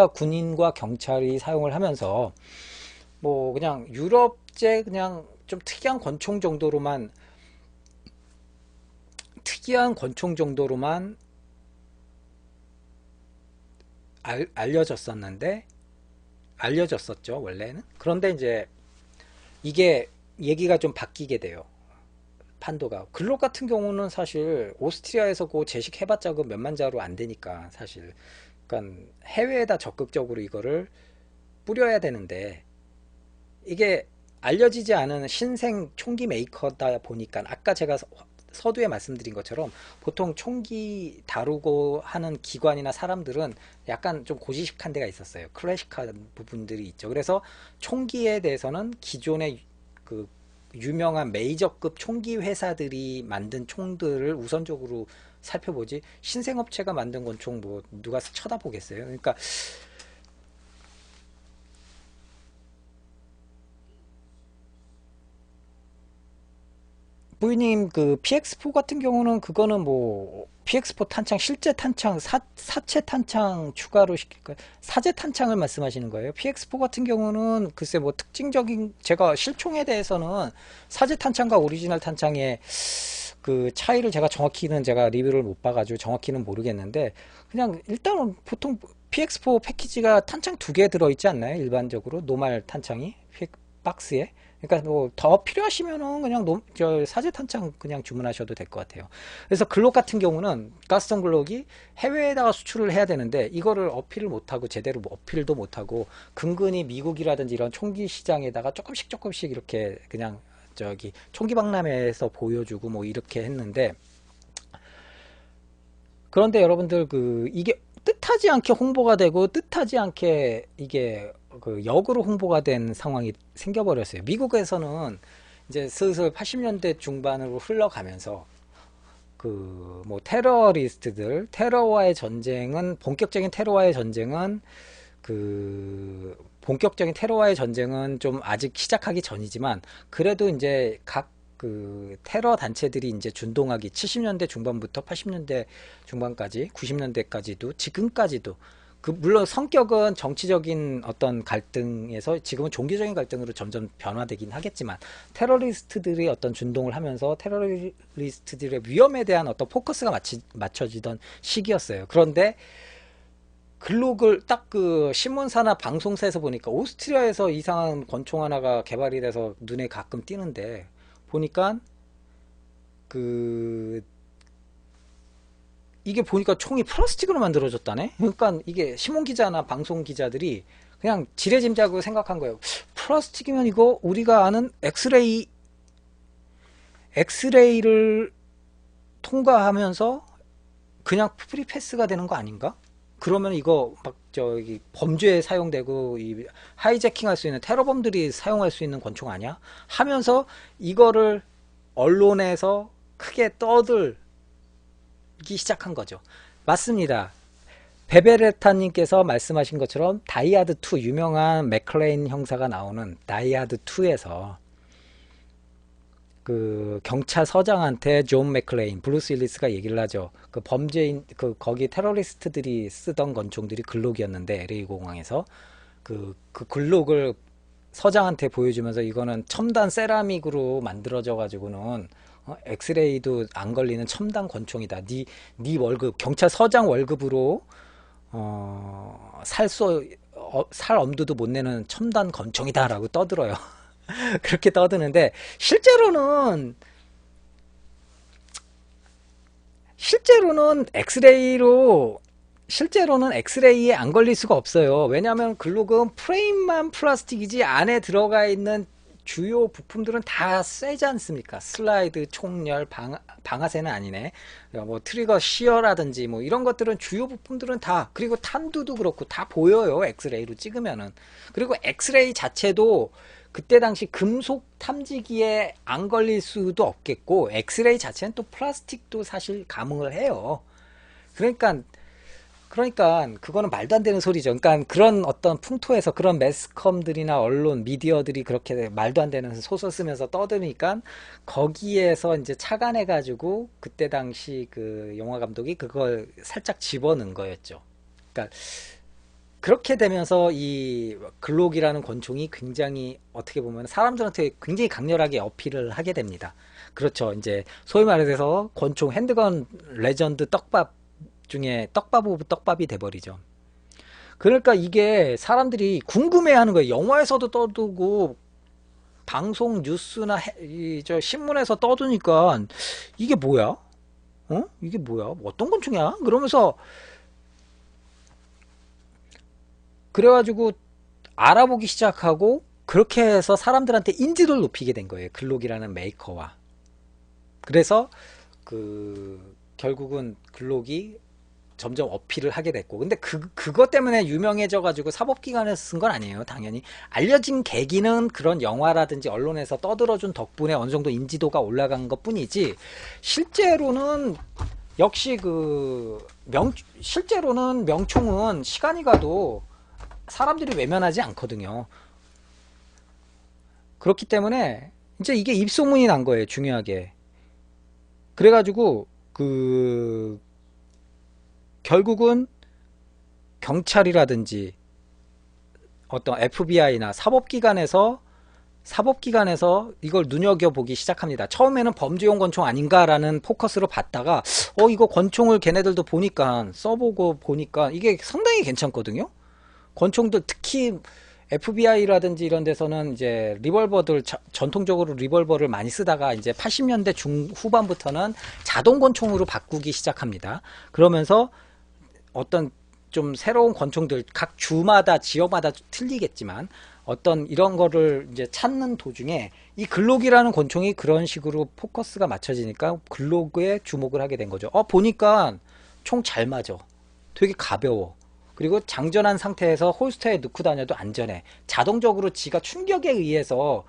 군인과 경찰이 사용을 하면서 뭐 그냥 유럽제 그냥 좀 특이한 권총 정도로만 알려졌었죠 원래는. 그런데 이제 이게 얘기가 좀 바뀌게 돼요. 판도가. 글록 같은 경우는 사실 오스트리아에서 그 제식해봤자 그 몇만 자루 안 되니까 사실. 그러니까 해외에다 적극적으로 이거를 뿌려야 되는데, 이게 알려지지 않은 신생 총기 메이커다 보니까 아까 제가 서두에 말씀드린 것처럼 보통 총기 다루고 하는 기관이나 사람들은 약간 좀 고지식한 데가 있었어요. 클래식한 부분들이 있죠. 그래서 총기에 대해서는 기존의 그 유명한 메이저급 총기 회사들이 만든 총들을 우선적으로 살펴보지, 신생업체가 만든 권총 뭐 누가 쳐다보겠어요. 그러니까 부이님 그 PX4 같은 경우는 그거는 뭐 PX4 탄창 실제 탄창 사체 탄창 추가로 시킬까요? 사제 탄창을 말씀하시는 거예요? PX4 같은 경우는 글쎄 뭐 특징적인, 제가 실총에 대해서는 사제 탄창과 오리지널 탄창의 그 차이를 제가 정확히는 제가 리뷰를 못 봐가지고 정확히는 모르겠는데, 그냥 일단은 보통 PX4 패키지가 탄창 두 개 들어있지 않나요? 일반적으로 노말 탄창이 박스에. 그러니까 뭐 더 필요하시면은 그냥 저 사제 탄창 그냥 주문하셔도 될 것 같아요. 그래서 글록 같은 경우는 가스턴 글록이 해외에다가 수출을 해야 되는데 이거를 어필을 못하고 제대로 뭐 어필도 못하고 근근히 미국이라든지 이런 총기 시장에다가 조금씩 조금씩 이렇게 그냥 저기 총기 박람회에서 보여주고 뭐 이렇게 했는데, 그런데 여러분들 그 이게 뜻하지 않게 홍보가 되고 뜻하지 않게 이게 그 역으로 홍보가 된 상황이 생겨버렸어요. 미국에서는 이제 슬슬 80년대 중반으로 흘러가면서 그 뭐 테러리스트들, 테러와의 전쟁은, 본격적인 테러와의 전쟁은 그 본격적인 테러와의 전쟁은 좀 아직 시작하기 전이지만, 그래도 이제 각 그 테러 단체들이 이제 준동하기 70년대 중반부터 80년대 중반까지 90년대까지도 지금까지도 그 물론 성격은 정치적인 어떤 갈등에서 지금은 종교적인 갈등으로 점점 변화되긴 하겠지만, 테러리스트들이 어떤 준동을 하면서 테러리스트들의 위험에 대한 어떤 포커스가 맞춰지던 시기였어요. 그런데 글록을 딱 그 신문사나 방송사에서 보니까 오스트리아에서 이상한 권총 하나가 개발이 돼서 눈에 가끔 띄는데, 보니까 그 이게 보니까 총이 플라스틱으로 만들어졌다네. 그러니까 이게 신문 기자나 방송 기자들이 그냥 지레짐작으로 생각한 거예요. 플라스틱이면 이거 우리가 아는 엑스레이를 통과하면서 그냥 프리 패스가 되는 거 아닌가? 그러면 이거 막 저기 범죄에 사용되고 이 하이제킹 할 수 있는 테러범들이 사용할 수 있는 권총 아니야? 하면서 이거를 언론에서 크게 떠들기 시작한 거죠. 맞습니다. 베베레타님께서 말씀하신 것처럼 다이하드2, 유명한 맥클레인 형사가 나오는 다이하드2에서 그 경찰서장한테 존 맥클레인, 브루스 윌리스가 얘기를 하죠. 그 범죄인, 그 거기 테러리스트들이 쓰던 권총들이 글록이었는데 LA 공항에서 그 글록을 서장한테 보여주면서 이거는 첨단 세라믹으로 만들어져 가지고는 엑스레이도 안 걸리는 첨단 권총이다. 네 월급, 경찰서장 월급으로 살 엄두도 못 내는 첨단 권총이다라고 떠들어요. 그렇게 떠드는데 실제로는 엑스레이에 안 걸릴 수가 없어요. 왜냐하면 글록은 프레임만 플라스틱이지 안에 들어가 있는 주요 부품들은 다 쇠지 않습니까? 슬라이드, 총열, 방아쇠는 아니네. 뭐 트리거 시어라든지 뭐 이런 것들은 주요 부품들은 다, 그리고 탄두도 그렇고 다 보여요. 엑스레이로 찍으면은. 그리고 엑스레이 자체도 그때 당시 금속 탐지기에 안 걸릴 수도 없겠고, 엑스레이 자체는 또 플라스틱도 사실 감응을 해요. 그러니까 그거는 말도 안 되는 소리죠. 그러니까 그런 어떤 풍토에서 그런 매스컴들이나 언론, 미디어들이 그렇게 말도 안 되는 소설 쓰면서 떠드니까 거기에서 이제 착안해가지고 그때 당시 그 영화 감독이 그걸 살짝 집어넣은 거였죠. 그러니까 그렇게 되면서 이 글록이라는 권총이 굉장히 어떻게 보면 사람들한테 굉장히 강렬하게 어필을 하게 됩니다. 그렇죠. 이제 소위 말해서 권총 핸드건 레전드 떡밥 중에 떡밥 오브 떡밥이 돼버리죠. 그러니까 이게 사람들이 궁금해하는 거예요. 영화에서도 떠두고 방송 뉴스나 저 신문에서 떠드니까 이게 뭐야? 이게 뭐야? 어떤 권총이야? 그러면서 그래가지고 알아보기 시작하고, 그렇게 해서 사람들한테 인지도를 높이게 된 거예요. 글록이라는 메이커와. 그래서 결국은 글록이 점점 어필을 하게 됐고, 근데 그것 때문에 유명해져 가지고 사법기관에서 쓴 건 아니에요. 당연히 알려진 계기는 그런 영화라든지 언론에서 떠들어준 덕분에 어느 정도 인지도가 올라간 것 뿐이지, 실제로는 역시 실제로는 명총은 시간이 가도 사람들이 외면하지 않거든요. 그렇기 때문에 이제 이게 입소문이 난 거예요, 중요하게. 그래가지고 결국은 경찰이라든지 어떤 FBI나 사법기관에서 이걸 눈여겨보기 시작합니다. 처음에는 범죄용 권총 아닌가라는 포커스로 봤다가 이거 권총을 걔네들도 보니까 써보고 보니까 이게 상당히 괜찮거든요. 권총들 특히 FBI라든지 이런 데서는 이제 리볼버들 전통적으로 리볼버를 많이 쓰다가 이제 80년대 중후반부터는 자동 권총으로 바꾸기 시작합니다. 그러면서 어떤 좀 새로운 권총들 각 주마다 지역마다 틀리겠지만 어떤 이런 거를 이제 찾는 도중에 이 글록이라는 권총이 그런 식으로 포커스가 맞춰지니까 글록에 주목을 하게 된 거죠. 보니까 총 잘 맞아. 되게 가벼워. 그리고 장전한 상태에서 홀스터에 넣고 다녀도 안전해. 자동적으로 지가 충격에 의해서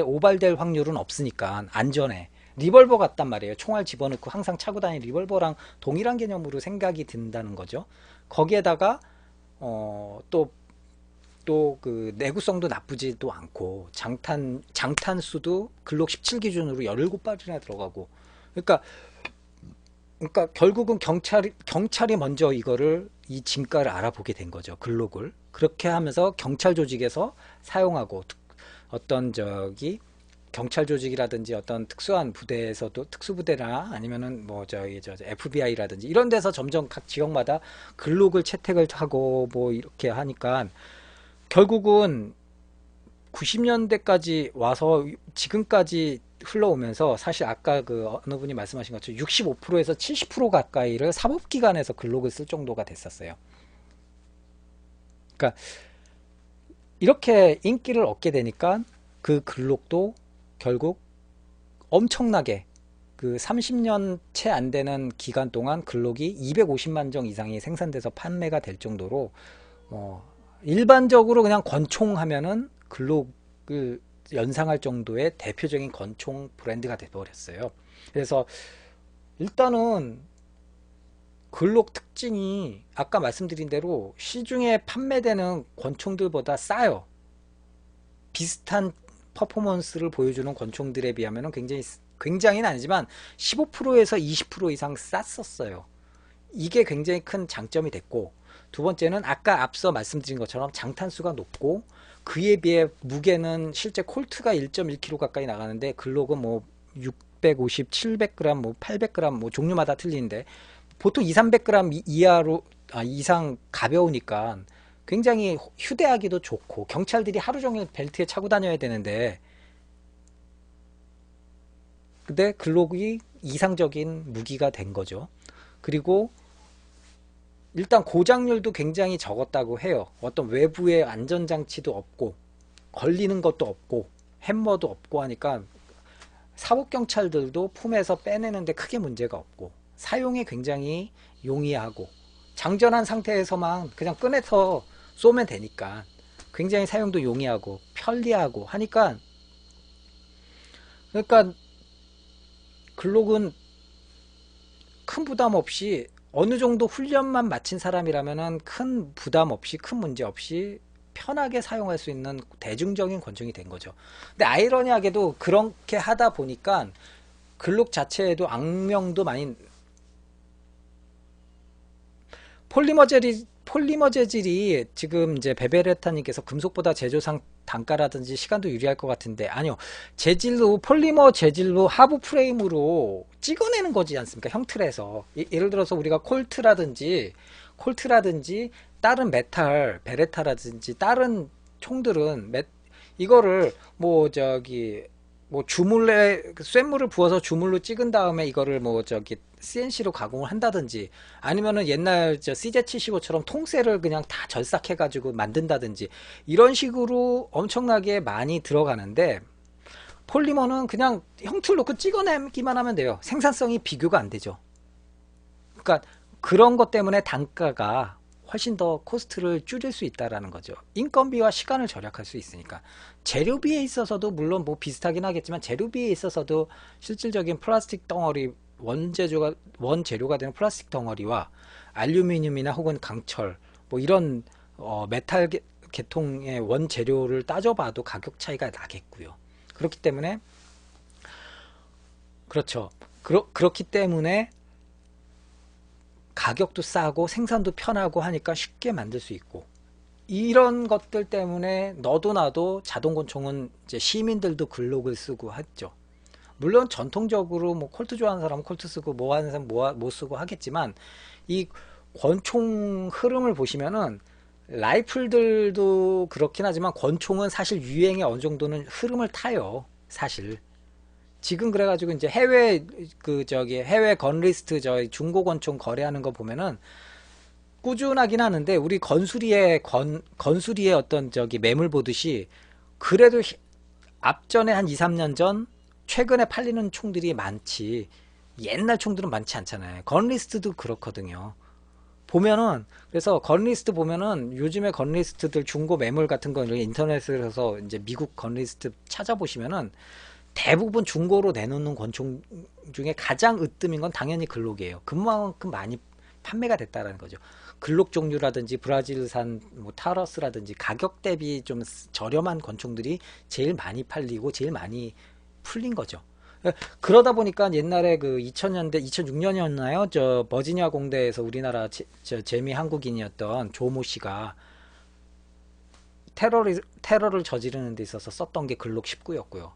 오발될 확률은 없으니까 안전해. 리볼버 같단 말이에요. 총알 집어넣고 항상 차고 다니는 리볼버랑 동일한 개념으로 생각이 든다는 거죠. 거기에다가 또 그 내구성도 나쁘지도 않고 장탄수도 글록 17 기준으로 17발이나 들어가고. 그러니까 결국은 경찰이 먼저 이 진가를 알아보게 된 거죠. 글록을. 그렇게 하면서 경찰 조직에서 사용하고, 어떤 경찰 조직이라든지 어떤 특수한 부대에서도, 특수부대나 아니면은 뭐 FBI라든지 이런 데서 점점 각 지역마다 글록을 채택을 하고 뭐 이렇게 하니까 결국은 90년대까지 와서 지금까지 흘러오면서, 사실 아까 어느 분이 말씀하신 것처럼 65%에서 70% 가까이를 사법기관에서 글록을 쓸 정도가 됐었어요. 그러니까 이렇게 인기를 얻게 되니까 그 글록도 결국 엄청나게 30년 채 안 되는 기간 동안 글록이 250만 정 이상이 생산돼서 판매가 될 정도로, 일반적으로 그냥 권총 하면은 글록을 연상할 정도의 대표적인 권총 브랜드가 돼버렸어요. 그래서 일단은 글록 특징이 아까 말씀드린 대로 시중에 판매되는 권총들보다 싸요. 비슷한 퍼포먼스를 보여주는 권총들에 비하면 굉장히는 아니지만 15%에서 20% 이상 쌌었어요. 이게 굉장히 큰 장점이 됐고, 두 번째는 아까 앞서 말씀드린 것처럼 장탄수가 높고, 그에 비해 무게는 실제 콜트가 1.1kg 가까이 나가는데 글록은 뭐 650, 700g, 뭐 800g, 뭐 종류마다 틀리는데 보통 2, 300g 이상 가벼우니까 굉장히 휴대하기도 좋고, 경찰들이 하루 종일 벨트에 차고 다녀야 되는데, 근데 글록이 이상적인 무기가 된 거죠. 그리고 일단 고장률도 굉장히 적었다고 해요. 어떤 외부의 안전장치도 없고 걸리는 것도 없고 햄머도 없고 하니까 사법경찰들도 품에서 빼내는데 크게 문제가 없고, 사용이 굉장히 용이하고, 장전한 상태에서만 그냥 꺼내서 쏘면 되니까 굉장히 사용도 용이하고 편리하고 하니까, 그러니까 글록은 큰 부담 없이, 어느 정도 훈련만 마친 사람이라면은 큰 부담 없이, 큰 문제 없이 편하게 사용할 수 있는 대중적인 권총이 된 거죠. 근데 아이러니하게도 그렇게 하다 보니까 글록 자체에도 악명도 많이, 폴리머 재질이 지금 이제 베베레타님께서 금속보다 제조상 단가라든지 시간도 유리할 것 같은데, 아니요, 폴리머 재질로 하부 프레임으로 찍어내는 거지 않습니까? 형틀에서 예를 들어서 우리가 콜트라든지 다른 메탈 베레타라든지 다른 총들은 이거를 쇳물을 부어서 주물로 찍은 다음에 이거를 CNC로 가공을 한다든지, 아니면은 옛날 CZ75처럼 통째를 그냥 다 절삭해 가지고 만든다든지, 이런 식으로 엄청나게 많이 들어가는데, 폴리머는 그냥 형틀 놓고 찍어내기만 하면 돼요. 생산성이 비교가 안 되죠. 그러니까 그런 것 때문에 단가가 훨씬 더 코스트를 줄일 수 있다라는 거죠. 인건비와 시간을 절약할 수 있으니까. 재료비에 있어서도 물론 뭐 비슷하긴 하겠지만 재료비에 있어서도 실질적인 플라스틱 덩어리 원재료가 되는 플라스틱 덩어리와 알루미늄이나 혹은 강철 뭐 이런 메탈 계통의 원재료를 따져봐도 가격 차이가 나겠고요. 그렇기 때문에 그렇죠. 그렇기 때문에 가격도 싸고 생산도 편하고 하니까 쉽게 만들 수 있고, 이런 것들 때문에 너도 나도 자동권총은 이제 시민들도 글록을 쓰고 했죠. 물론 전통적으로 뭐 콜트 좋아하는 사람은 콜트 쓰고 뭐 하는 사람은 뭐 쓰고 하겠지만, 이 권총 흐름을 보시면은 라이플들도 그렇긴 하지만 권총은 사실 유행에 어느 정도는 흐름을 타요. 사실 지금 그래가지고 이제 해외 건리스트 저희 중고 권총 거래하는 거 보면은 꾸준하긴 하는데, 우리 건수리의 어떤 저기 매물 보듯이 그래도 앞전에 한 2, 3년 전 최근에 팔리는 총들이 많지 옛날 총들은 많지 않잖아요. 건리스트도 그렇거든요. 보면은, 그래서 건리스트 보면은 요즘에 건리스트들 중고 매물 같은 거 인터넷에서 이제 미국 건리스트 찾아보시면은 대부분 중고로 내놓는 권총 중에 가장 으뜸인 건 당연히 글록이에요. 그만큼 많이 판매가 됐다라는 거죠. 글록 종류라든지 브라질산 뭐 타러스라든지 가격 대비 좀 저렴한 권총들이 제일 많이 팔리고 제일 많이 풀린 거죠. 그러다 보니까 옛날에 그 2000년대 2006년이었나요? 저 버지니아 공대에서 우리나라 재미 한국인이었던 조모 씨가 테러를 저지르는 데 있어서 썼던 게 글록 19였고요.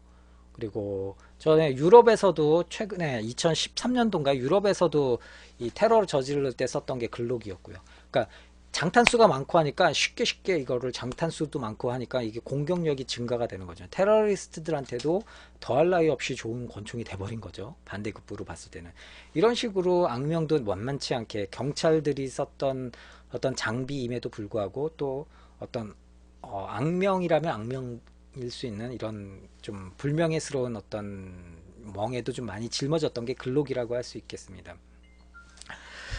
그리고 전에 유럽에서도 최근에 2013년도인가 유럽에서도 이 테러를 저지를 때 썼던 게 글록이었고요. 그러니까 장탄수가 많고 하니까 쉽게 이거를 장탄수도 많고 하니까 이게 공격력이 증가가 되는 거죠. 테러리스트들한테도 더할 나위 없이 좋은 권총이 돼버린 거죠. 반대급부로 봤을 때는. 이런 식으로 악명도 만만치 않게 경찰들이 썼던 어떤 장비임에도 불구하고 또 어떤 악명이라면 악명일 수 있는 이런 좀 불명예스러운 어떤 멍에도 좀 많이 짊어졌던 게 글록이라고 할 수 있겠습니다.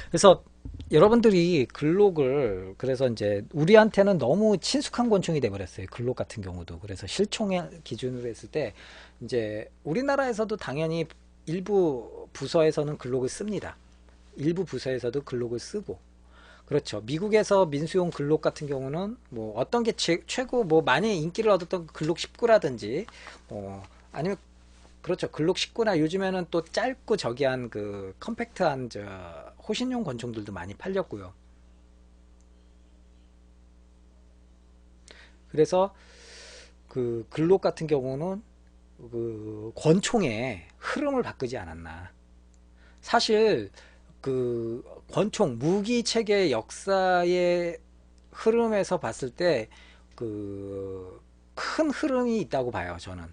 그래서 여러분들이 글록을, 그래서 이제 우리한테는 너무 친숙한 권총이 돼버렸어요. 글록 같은 경우도. 그래서 실총의 기준으로 했을 때 이제 우리나라에서도 당연히 일부 부서에서는 글록을 씁니다. 일부 부서에서도 글록을 쓰고, 그렇죠. 미국에서 민수용 글록 같은 경우는 뭐 어떤 게 최고 뭐 많이 인기를 얻었던 글록 19라든지 아니면 그렇죠. 글록 19나 요즘에는 또 짧고 저기한 그 컴팩트한 저 호신용 권총들도 많이 팔렸고요. 그래서 그 글록 같은 경우는 그 권총의 흐름을 바꾸지 않았나. 사실 그 권총 무기 체계 역사의 흐름에서 봤을 때 그 큰 흐름이 있다고 봐요. 저는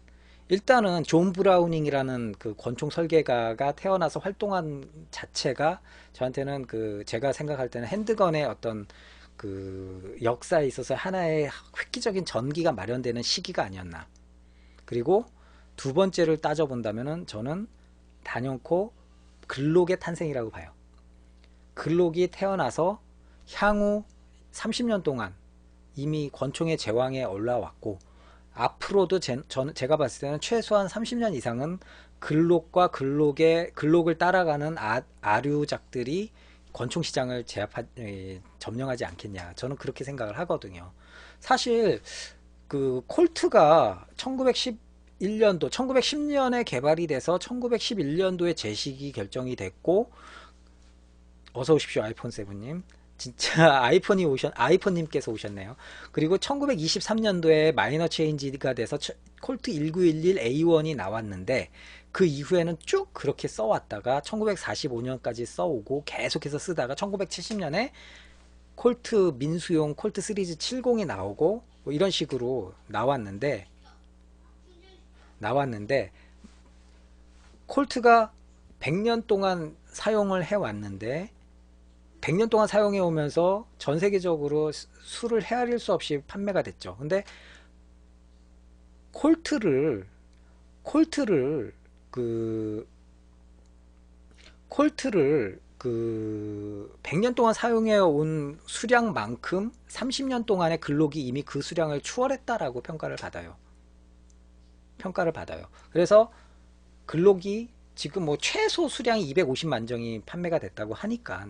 일단은 존 브라우닝이라는 그 권총 설계가가 태어나서 활동한 자체가 저한테는 그 제가 생각할 때는 핸드건의 어떤 그 역사에 있어서 하나의 획기적인 전기가 마련되는 시기가 아니었나. 그리고 두 번째를 따져본다면은 저는 단연코 글록의 탄생이라고 봐요. 글록이 태어나서 향후 30년 동안 이미 권총의 제왕에 올라왔고, 앞으로도 제가 봤을 때는 최소한 30년 이상은 글록을 따라가는 아류작들이 권총 시장을 점령하지 않겠냐. 저는 그렇게 생각을 하거든요. 사실 그 콜트가 1910년에 개발이 돼서 1911년도에 제식이 결정이 됐고, 어서 오십시오 아이폰 세븐님. 진짜 아이폰님께서 오셨네요. 그리고 1923년도에 마이너 체인지가 돼서 콜트 1911 A1이 나왔는데, 그 이후에는 쭉 그렇게 써왔다가 1945년까지 써오고 계속해서 쓰다가 1970년에 콜트 민수용 콜트 시리즈 70이 나오고 뭐 이런 식으로 나왔는데 콜트가 100년 동안 사용을 해왔는데, 100년 동안 사용해 오면서 전 세계적으로 수를 헤아릴 수 없이 판매가 됐죠. 근데 콜트를 콜트를 그 콜트를 그 100년 동안 사용해 온 수량만큼 30년 동안의 글록이 이미 그 수량을 추월했다라고 평가를 받아요. 그래서 글록이 지금 뭐 최소 수량이 250만 정이 판매가 됐다고 하니까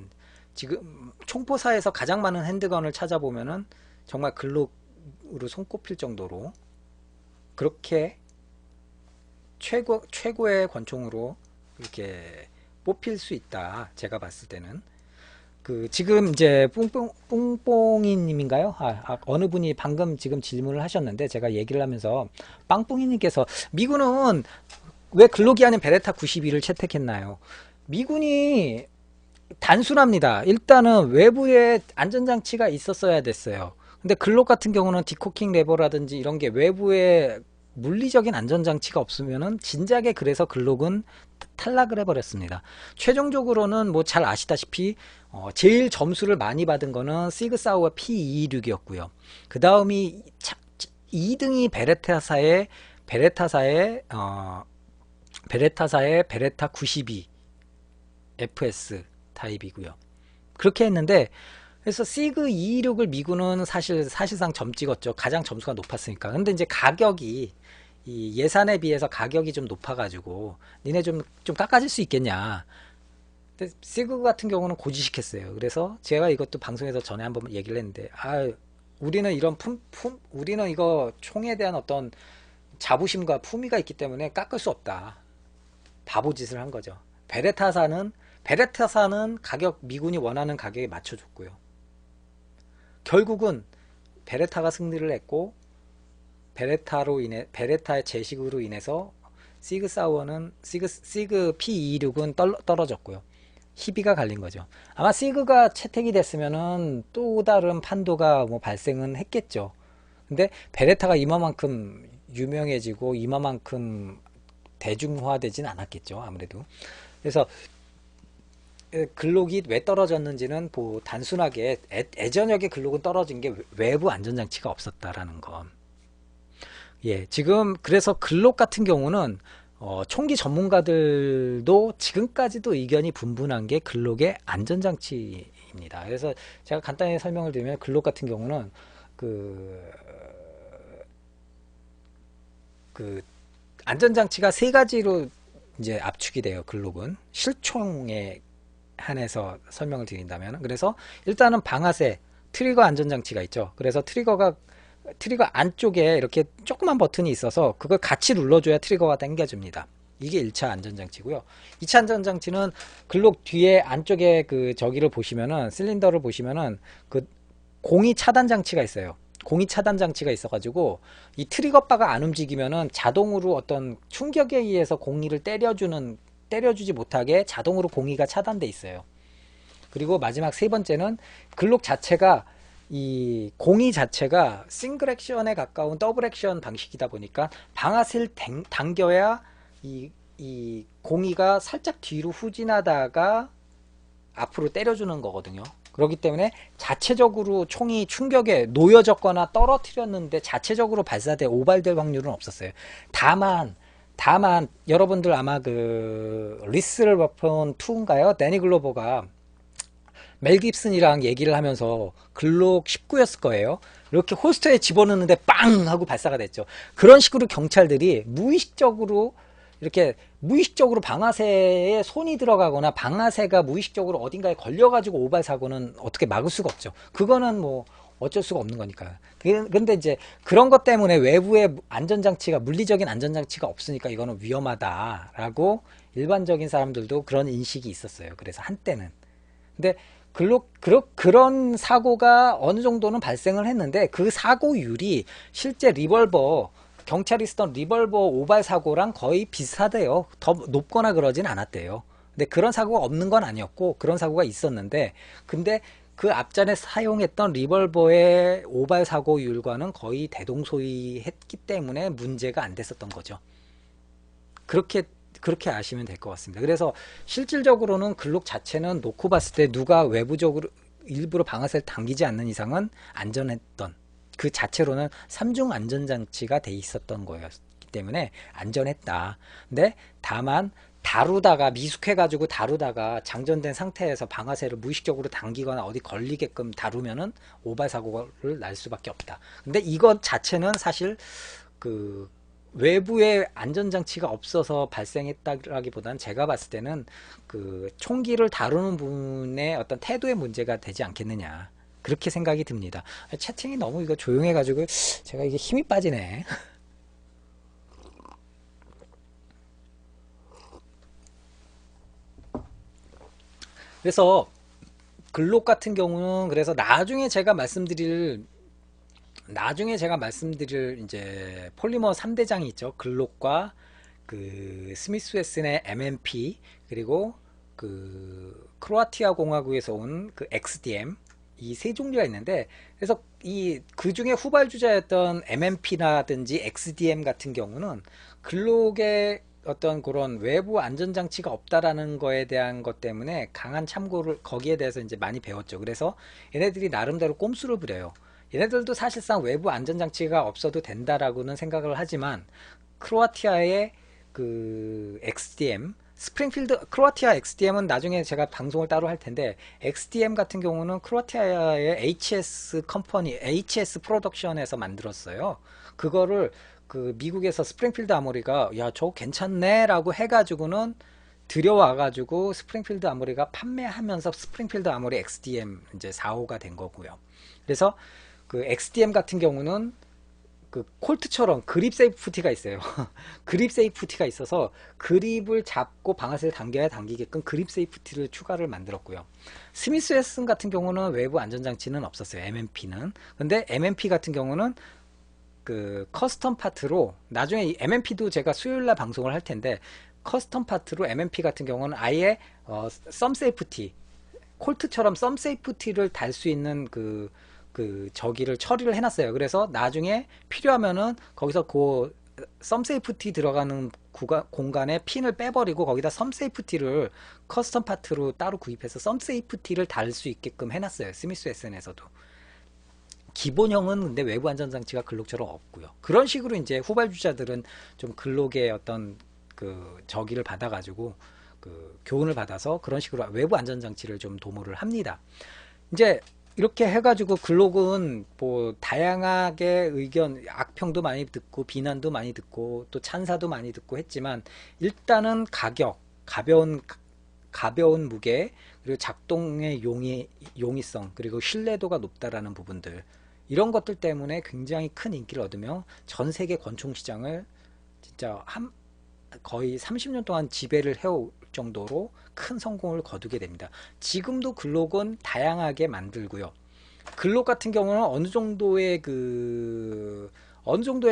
지금 총포사에서 가장 많은 핸드건을 찾아보면은 정말 글록으로 손꼽힐 정도로 그렇게 최고의 권총으로 이렇게 뽑힐 수 있다. 제가 봤을 때는 그 지금 이제 뿡뿡이님인가요? 어느 분이 방금 지금 질문을 하셨는데 제가 얘기를 하면서 빵뿡이님께서 미군은 왜 글록이 아닌 베레타 92를 채택했나요? 미군이 단순합니다. 일단은 외부에 안전장치가 있었어야 됐어요. 근데 글록 같은 경우는 디코킹 레버라든지 이런 게 외부에 물리적인 안전장치가 없으면은 진작에 그래서 글록은 탈락을 해버렸습니다. 최종적으로는 뭐 잘 아시다시피 제일 점수를 많이 받은 거는 시그사우어 P226이었고요. 그 다음이 2등이 베레타사의 베레타 92 FS 타입이고요. 그렇게 했는데 그래서 시그 226을 미군은 사실상 점 찍었죠. 가장 점수가 높았으니까. 근데 이제 가격이 이 예산에 비해서 가격이 좀 높아가지고 니네 좀 깎아줄 수 있겠냐. 근데 시그 같은 경우는 고지시켰어요. 그래서 제가 이것도 방송에서 전에 한번 얘기를 했는데 우리는 이런 우리는 이거 총에 대한 어떤 자부심과 품위가 있기 때문에 깎을 수 없다. 바보짓을 한 거죠. 베레타사는 가격 미군이 원하는 가격에 맞춰줬고요. 결국은 베레타가 승리를 했고 베레타의 제식으로 인해서 시그 P226은 떨어졌고요. 희비가 갈린 거죠. 아마 시그가 채택이 됐으면은 또 다른 판도가 뭐 발생은 했겠죠. 근데 베레타가 이만큼 유명해지고 이만큼 대중화되진 않았겠죠. 아무래도. 그래서 글록이 왜 떨어졌는지는 뭐 단순하게 애저녁에 글록은 떨어진 게 외부 안전장치가 없었다라는 거. 예, 지금 그래서 글록 같은 경우는 총기 전문가들도 지금까지도 의견이 분분한 게 글록의 안전장치입니다. 그래서 제가 간단히 설명을 드리면 글록 같은 경우는 그 안전장치가 세 가지로 이제 압축이 돼요. 글록은 실총에 한해서 설명을 드린다면 그래서 일단은 방아쇠 트리거 안전장치가 있죠. 그래서 트리거 안쪽에 이렇게 조그만 버튼이 있어서 그걸 같이 눌러줘야 트리거가 당겨집니다. 이게 1차 안전장치고요. 2차 안전장치는 글록 뒤에 안쪽에 그 저기를 보시면은 실린더를 보시면은 그 공이 차단 장치가 있어요. 공이 차단 장치가 있어가지고 이 트리거 바가 안 움직이면은 자동으로 어떤 충격에 의해서 공이를 때려주지 못하게 자동으로 공이가 차단돼 있어요. 그리고 마지막 세 번째는 글록 자체가 이 공이 자체가 싱글 액션에 가까운 더블 액션 방식이다 보니까 방아쇠를 당겨야 이 공이가 살짝 뒤로 후진하다가 앞으로 때려주는 거거든요. 그렇기 때문에 자체적으로 총이 충격에 놓여졌거나 떨어뜨렸는데 자체적으로 오발될 확률은 없었어요. 다만 여러분들 아마 그 리스를 버폰 2인가요? 데니 글로버가 멜 깁슨이랑 얘기를 하면서 글록 19였을 거예요. 이렇게 홀스터에 집어넣는데 빵 하고 발사가 됐죠. 그런 식으로 경찰들이 무의식적으로 방아쇠에 손이 들어가거나 방아쇠가 무의식적으로 어딘가에 걸려가지고 오발 사고는 어떻게 막을 수가 없죠. 그거는 뭐 어쩔 수가 없는 거니까. 근데 이제 그런 것 때문에 외부의 물리적인 안전장치가 없으니까 이거는 위험하다라고 일반적인 사람들도 그런 인식이 있었어요. 그래서 한때는. 근데 그런 사고가 어느 정도는 발생을 했는데 그 사고율이 실제 경찰이 쓰던 리벌버 오발 사고랑 거의 비슷하대요. 더 높거나 그러진 않았대요. 근데 그런 사고가 없는 건 아니었고 그런 사고가 있었는데 근데 그 앞전에 사용했던 리벌버의 오발 사고율과는 거의 대동소이했기 때문에 문제가 안 됐었던 거죠. 그렇게 아시면 될 것 같습니다. 그래서 실질적으로는 글록 자체는 놓고 봤을 때 누가 외부적으로 일부러 방아쇠를 당기지 않는 이상은 안전했던 그 자체로는 3중 안전장치가 돼 있었던 거였기 때문에 안전했다. 근데 다만 다루다가 미숙해가지고 다루다가 장전된 상태에서 방아쇠를 무의식적으로 당기거나 어디 걸리게끔 다루면은 오발 사고를 날 수밖에 없다. 근데 이것 자체는 사실 그 외부에 안전장치가 없어서 발생했다라기보다는 제가 봤을 때는 그 총기를 다루는 분의 어떤 태도의 문제가 되지 않겠느냐. 그렇게 생각이 듭니다. 채팅이 너무 이거 조용해가지고 제가 이게 힘이 빠지네. 그래서 글록 같은 경우는 그래서 나중에 제가 말씀드릴 이제 폴리머 3대장이 있죠. 글록과 그 스미스 웨슨의 MMP 그리고 그 크로아티아 공화국에서 온 그 XDM 이 세 종류가 있는데 그래서 이 그중에 후발주자였던 MMP라든지 XDM 같은 경우는 글록의 어떤 그런 외부 안전장치가 없다라는 거에 대한 것 때문에 강한 참고를 거기에 대해서 이제 많이 배웠죠. 그래서 얘네들이 나름대로 꼼수를 부려요. 얘네들도 사실상 외부 안전장치가 없어도 된다라고는 생각을 하지만 크로아티아의 그 XDM 스프링필드 크로아티아 XDM은 나중에 제가 방송을 따로 할 텐데 XDM 같은 경우는 크로아티아의 HS 컴퍼니 HS 프로덕션에서 만들었어요. 그거를 그 미국에서 스프링필드 아모리가 야 저거 괜찮네 라고 해가지고는 들여와가지고 스프링필드 아모리가 판매하면서 스프링필드 아모리 XDM 이제 4호가 된 거고요. 그래서 그 XDM 같은 경우는 그 콜트처럼 그립 세이프티가 있어요. 그립 세이프티가 있어서 그립을 잡고 방아쇠를 당겨야 당기게끔 그립 세이프티를 추가를 만들었고요. 스미스 웨슨 같은 경우는 외부 안전장치는 없었어요. MMP는. 근데 MMP 같은 경우는 그 커스텀 파트로 나중에 이 MMP도 제가 수요일날 방송을 할 텐데 커스텀 파트로 MMP 같은 경우는 아예 썸 세이프티 콜트처럼 썸 세이프티를 달 수 있는 그 저기를 처리를 해놨어요. 그래서 나중에 필요하면은 거기서 그 썸 세이프티 들어가는 공간에 핀을 빼버리고 거기다 썸 세이프티를 커스텀 파트로 따로 구입해서 썸 세이프티를 달 수 있게끔 해놨어요. 스미스 웨슨에서도. 기본형은 근데 외부 안전장치가 글록처럼 없고요. 그런 식으로 이제 후발주자들은 좀 글록의 어떤 그 저기를 받아가지고 그 교훈을 받아서 그런 식으로 외부 안전장치를 좀 도모를 합니다. 이제 이렇게 해가지고 글록은 뭐 다양하게 의견 악평도 많이 듣고 비난도 많이 듣고 또 찬사도 많이 듣고 했지만 일단은 가격 가벼운 무게 그리고 작동의 용이성 그리고 신뢰도가 높다라는 부분들 이런 것들 때문에 굉장히 큰 인기를 얻으며 전 세계 권총 시장을 진짜 거의 30년 동안 지배를 해올 정도로 큰 성공을 거두게 됩니다. 지금도 글록은 다양하게 만들고요. 글록 같은 경우는 어느 정도의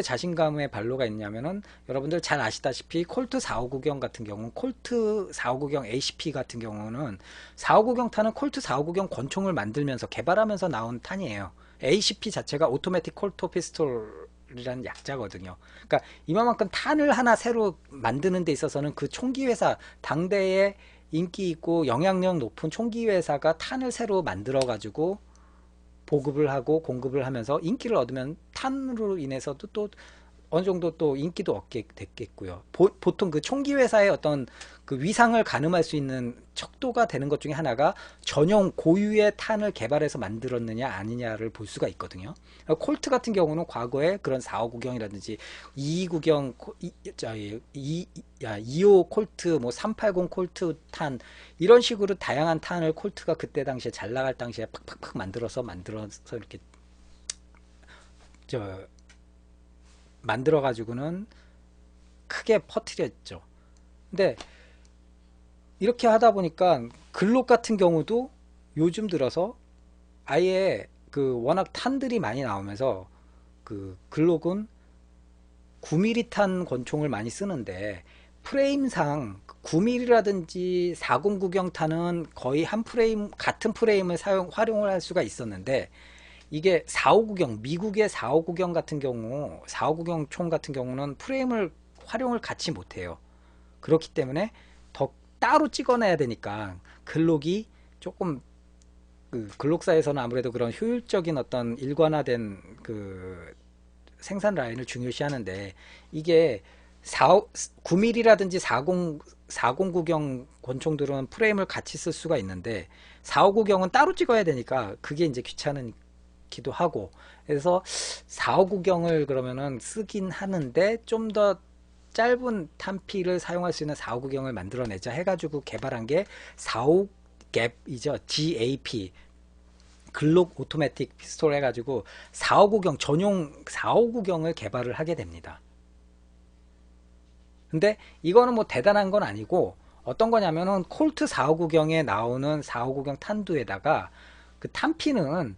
자신감의 발로가 있냐면은 여러분들 잘 아시다시피 콜트 4590 같은 경우는 콜트 4590 ACP 같은 경우는 4590 탄은 콜트 4590 권총을 만들면서 개발하면서 나온 탄이에요. ACP 자체가 오토매틱 콜트 피스톨이라는 약자거든요. 그러니까 이만큼 탄을 하나 새로 만드는 데 있어서는 그 총기 회사 당대에 인기 있고 영향력 높은 총기 회사가 탄을 새로 만들어 가지고 보급을 하고 공급을 하면서 인기를 얻으면 탄으로 인해서도 또 어느 정도 또 인기도 얻게 됐겠고요. 보통 그 총기 회사의 어떤 그 위상을 가늠할 수 있는 척도가 되는 것 중에 하나가 전용 고유의 탄을 개발해서 만들었느냐 아니냐를 볼 수가 있거든요. 콜트 같은 경우는 과거에 그런 4590이라든지 2290 25 콜트 뭐 380 콜트 탄 이런 식으로 다양한 탄을 콜트가 그때 당시에 잘 나갈 당시에 팍팍팍 만들어서 이렇게 저 만들어 가지고는 크게 퍼뜨렸죠. 근데 이렇게 하다 보니까 글록 같은 경우도 요즘 들어서 아예 그 워낙 탄들이 많이 나오면서 그 글록은 9mm 탄 권총을 많이 쓰는데 프레임상 9mm라든지 40구경 탄은 거의 한 프레임 같은 프레임을 활용을 할 수가 있었는데 이게 45구경 미국의 45구경 같은 경우 45구경 총 같은 경우는 프레임을 활용을 같이 못해요. 그렇기 때문에 더 따로 찍어내야 되니까 글록이 조금 그 글록사에서는 아무래도 그런 효율적인 어떤 일관화된 그 생산 라인을 중요시 하는데 이게 9mm라든지 409경 권총들은 프레임을 같이 쓸 수가 있는데 459경은 따로 찍어야 되니까 그게 이제 귀찮기도 하고, 그래서 459경을 그러면은 쓰긴 하는데 좀 더 짧은 탄피를 사용할 수 있는 459경을 만들어내자 해가지고 개발한 게 45갭이죠. GAP 글록 오토매틱 피스톨 해가지고 459경 전용 459경을 개발을 하게 됩니다. 근데 이거는 뭐 대단한 건 아니고 어떤 거냐면은 콜트 459경에 나오는 459경 탄두에다가 그 탄피는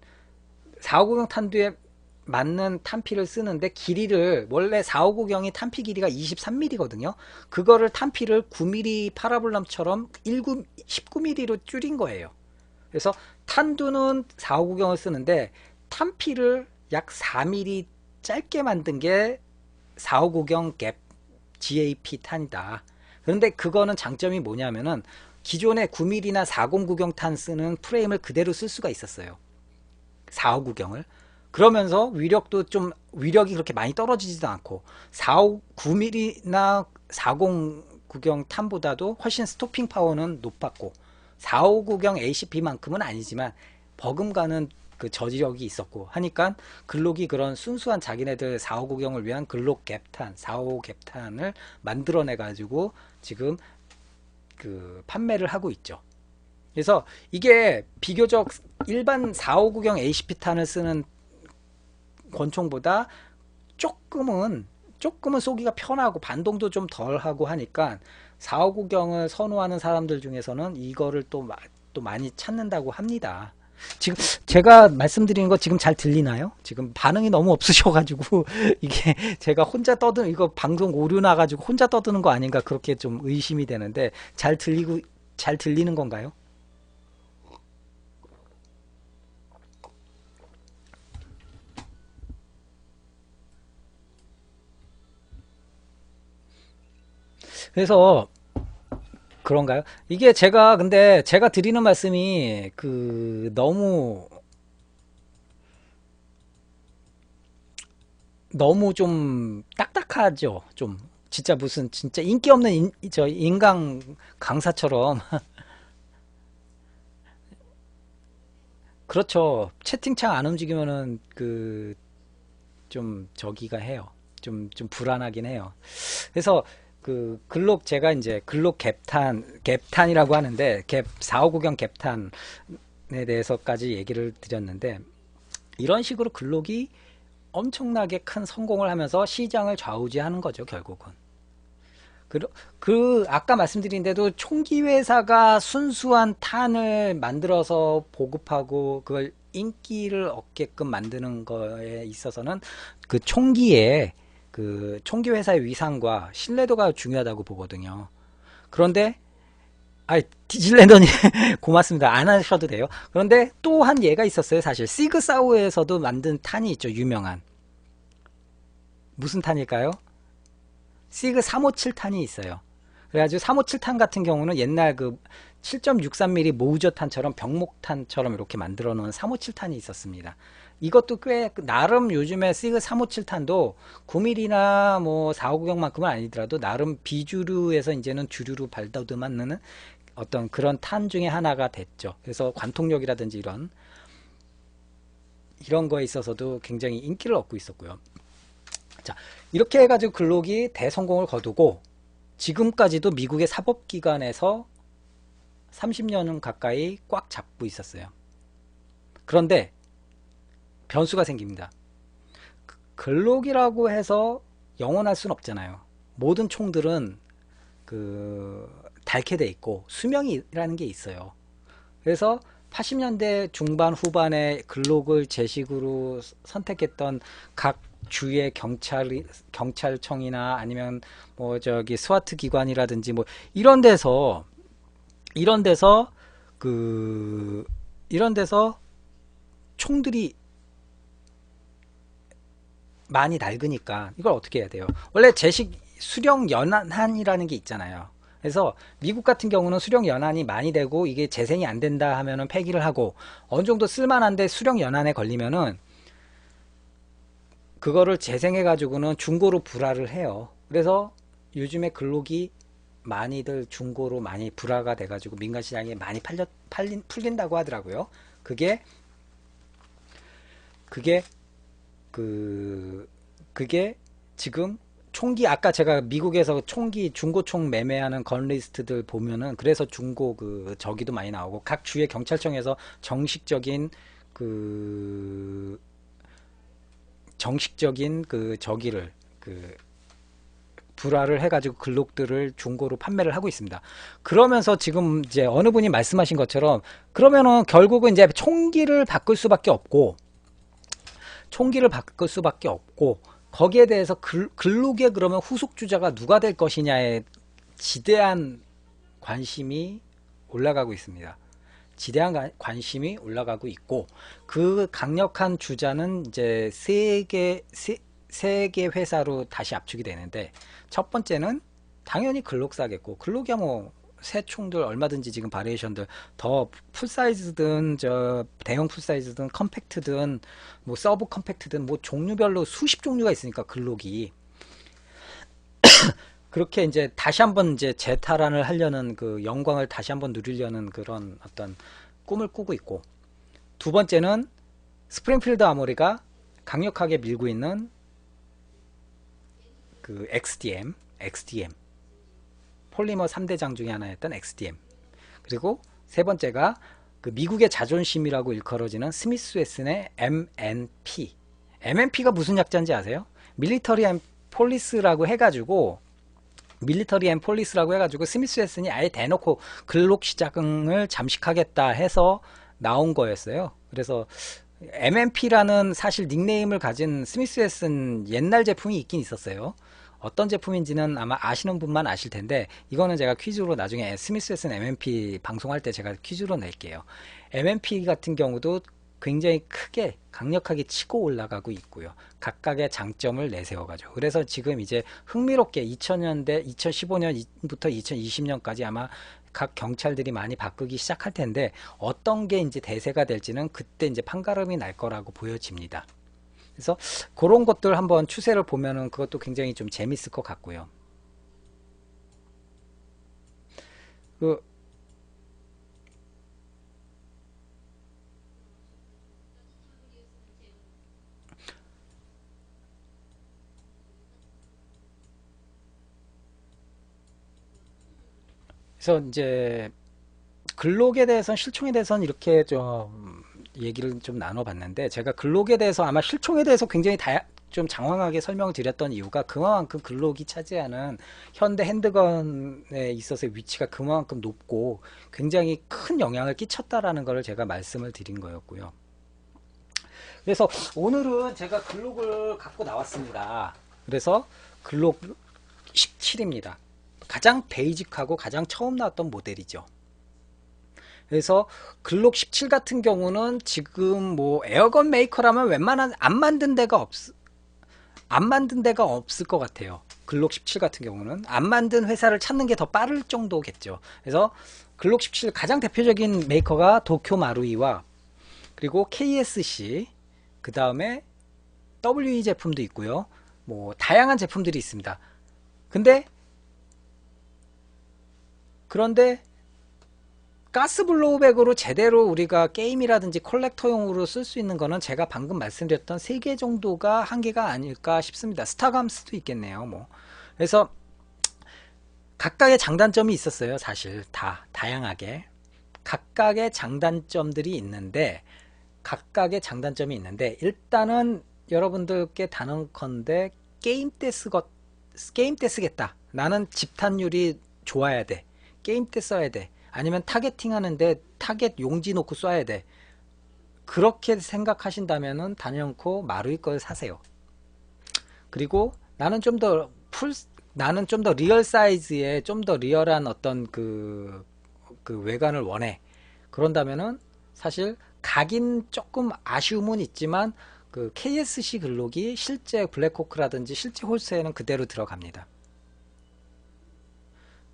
459경 탄두에 맞는 탄피를 쓰는데 길이를, 원래 459경이 탄피 길이가 23mm거든요. 그거를 탄피를 9mm 파라볼람처럼 19mm로 줄인 거예요. 그래서 탄두는 459경을 쓰는데 탄피를 약 4mm 짧게 만든 게 459경 갭 GAP 탄이다. 그런데 그거는 장점이 뭐냐면은 기존의 9mm나 409경 탄 쓰는 프레임을 그대로 쓸 수가 있었어요. 459경을. 그러면서 위력이 그렇게 많이 떨어지지도 않고 9mm나 409경 탄보다도 훨씬 스토핑 파워는 높았고 459경 ACP만큼은 아니지만 버금가는 그 저지력이 있었고 하니까 글록이 그런 순수한 자기네들 459경을 위한 글록 갭탄, 455 갭탄을 만들어내 가지고 지금 그 판매를 하고 있죠. 그래서 이게 비교적 일반 459경 ACP탄을 쓰는 권총보다 조금은 쏘기가 편하고 반동도 좀 덜하고 하니까 459경을 선호하는 사람들 중에서는 이거를 또 많이 찾는다고 합니다. 지금 제가 말씀드리는 거 지금 잘 들리나요? 지금 반응이 너무 없으셔가지고 이게 제가 혼자 떠드는, 이거 방송 오류 나가지고 혼자 떠드는 거 아닌가 그렇게 좀 의심이 되는데 잘 들리는 건가요? 그래서 그런가요? 이게 근데 제가 드리는 말씀이 너무 좀 딱딱하죠. 좀 진짜 무슨 진짜 인기 없는 저 인강 강사처럼. 그렇죠. 채팅창 안 움직이면은 좀 저기가 해요. 좀 불안하긴 해요. 그래서 제가 이제 글록 갭탄이라고 하는데 갭 459경 갭탄에 대해서까지 얘기를 드렸는데, 이런 식으로 글록이 엄청나게 큰 성공을 하면서 시장을 좌우지하는 거죠, 결국은. 아까 말씀드린 대로 총기 회사가 순수한 탄을 만들어서 보급하고 그걸 인기를 얻게끔 만드는 거에 있어서는 총기 회사의 위상과 신뢰도가 중요하다고 보거든요. 그런데 디질랜더님 고맙습니다. 안 하셔도 돼요. 그런데 또 한 예가 있었어요. 사실 시그사우에서도 만든 탄이 있죠. 유명한. 무슨 탄일까요? 시그 357탄이 있어요. 그래가지고 357탄 같은 경우는 옛날 7.63mm 모우저탄처럼 병목탄처럼 이렇게 만들어 놓은 357탄이 있었습니다. 이것도 꽤 나름 요즘에 시그 357탄도 9mm나 뭐 459경만큼은 아니더라도 나름 비주류에서 이제는 주류로 발돋움하는 어떤 그런 탄 중에 하나가 됐죠. 그래서 관통력이라든지 이런 거에 있어서도 굉장히 인기를 얻고 있었고요. 자, 이렇게 해가지고 글록이 대성공을 거두고 지금까지도 미국의 사법기관에서 30년 가까이 꽉 잡고 있었어요. 그런데 변수가 생깁니다. 글록이라고 해서 영원할 수는 없잖아요. 모든 총들은 닳게 돼 있고 수명이라는 게 있어요. 그래서 80년대 중반 후반에 글록을 제식으로 선택했던 각 주의 경찰청이나 아니면 뭐 저기 스와트 기관이라든지 뭐 이런 데서 총들이 많이 낡으니까 이걸 어떻게 해야 돼요? 원래 제식 수령 연한이라는 게 있잖아요. 그래서 미국 같은 경우는 수령 연한이 많이 되고 이게 재생이 안 된다 하면은 폐기를 하고, 어느 정도 쓸만한데 수령 연한에 걸리면은 그거를 재생해 가지고는 중고로 불화를 해요. 그래서 요즘에 글록이 많이들 중고로 많이 불화가 돼 가지고 민간 시장에 많이 풀린다고 하더라고요. 그게 그게 그 그게 지금 총기, 아까 제가 미국에서 총기 중고총 매매하는 건리스트들 보면은 그래서 중고 그 저기도 많이 나오고 각 주의 경찰청에서 그 정식적인 그 저기를 그 불화를 해가지고 글록들을 중고로 판매를 하고 있습니다. 그러면서 지금 이제 어느 분이 말씀하신 것처럼 그러면은 결국은 이제 총기를 바꿀 수밖에 없고 거기에 대해서 글록에 그러면 후속 주자가 누가 될 것이냐에 지대한 관심이 올라가고 있습니다. 지대한 관심이 올라가고 있고 그 강력한 주자는 이제 세 개 회사로 다시 압축이 되는데 첫 번째는 당연히 글록사겠고 글록이야 뭐 새 총들 얼마든지 지금 바리에이션들 더 풀사이즈든 저 대형 풀사이즈든 컴팩트든 뭐 서브 컴팩트든 뭐 종류별로 수십 종류가 있으니까 글록이 그렇게 이제 다시 한번 이제 재탈환을 하려는 그 영광을 다시 한번 누리려는 그런 어떤 꿈을 꾸고 있고 두 번째는 스프링필드 아모리가 강력하게 밀고 있는 그 XDM 폴리머 3대장 중에 하나였던 XDM 그리고 세 번째가 그 미국의 자존심이라고 일컬어지는 스미스 웨슨의 MNP MNP가 무슨 약자인지 아세요? 밀리터리 앤 폴리스라고 해가지고 스미스 웨슨이 아예 대놓고 글록 시장을 잠식하겠다 해서 나온 거였어요. 그래서 MMP라는 사실 닉네임을 가진 스미스 웨슨 옛날 제품이 있긴 있었어요. 어떤 제품인지는 아마 아시는 분만 아실 텐데 이거는 제가 퀴즈로 나중에 스미스 웨슨 MMP 방송할 때 제가 퀴즈로 낼게요. MMP 같은 경우도 굉장히 크게 강력하게 치고 올라가고 있고요. 각각의 장점을 내세워가지고 그래서 지금 이제 흥미롭게 2000년대 2015년부터 2020년까지 아마 각 경찰들이 많이 바꾸기 시작할 텐데 어떤 게 이제 대세가 될지는 그때 이제 판가름이 날 거라고 보여집니다. 그래서 그런 것들 한번 추세를 보면은 그것도 굉장히 좀 재밌을 것 같고요. 그 그래서 이제 글록에 대해서는 실총에 대해서는 이렇게 좀 얘기를 좀 나눠봤는데 제가 글록에 대해서 아마 실총에 대해서 굉장히 좀 장황하게 설명을 드렸던 이유가 그만큼 글록이 차지하는 현대 핸드건에 있어서의 위치가 그만큼 높고 굉장히 큰 영향을 끼쳤다라는 것을 제가 말씀을 드린 거였고요. 그래서 오늘은 제가 글록을 갖고 나왔습니다. 그래서 글록 17입니다. 가장 베이직하고 가장 처음 나왔던 모델이죠. 그래서 글록 17 같은 경우는 지금 뭐 에어건 메이커라면 웬만한 안 만든 데가 없을 것 같아요. 글록 17 같은 경우는 안 만든 회사를 찾는 게 더 빠를 정도겠죠. 그래서 글록 17 가장 대표적인 메이커가 도쿄 마루이와 그리고 KSC 그 다음에 WE 제품도 있고요. 뭐 다양한 제품들이 있습니다. 근데 그런데 가스블로우백으로 제대로 우리가 게임이라든지 컬렉터용으로 쓸 수 있는 거는 제가 방금 말씀드렸던 3개 정도가 한계가 아닐까 싶습니다. 스타감스도 있겠네요. 뭐 그래서 각각의 장단점이 있었어요. 사실 다양하게 각각의 장단점이 있는데 일단은 여러분들께 단언컨대 게임 때 쓰겠다. 나는 집탄율이 좋아야 돼. 게임 때 써야 돼. 아니면 타겟팅 하는데 타겟 용지 놓고 쏴야 돼. 그렇게 생각하신다면은 단연코 마루이 걸 사세요. 그리고 나는 좀 더 리얼 사이즈의 좀 더 리얼한 어떤 그 외관을 원해. 그런다면은 사실 각인 조금 아쉬움은 있지만 그 KSC 글록이 실제 블랙호크라든지 실제 홀스에는 그대로 들어갑니다.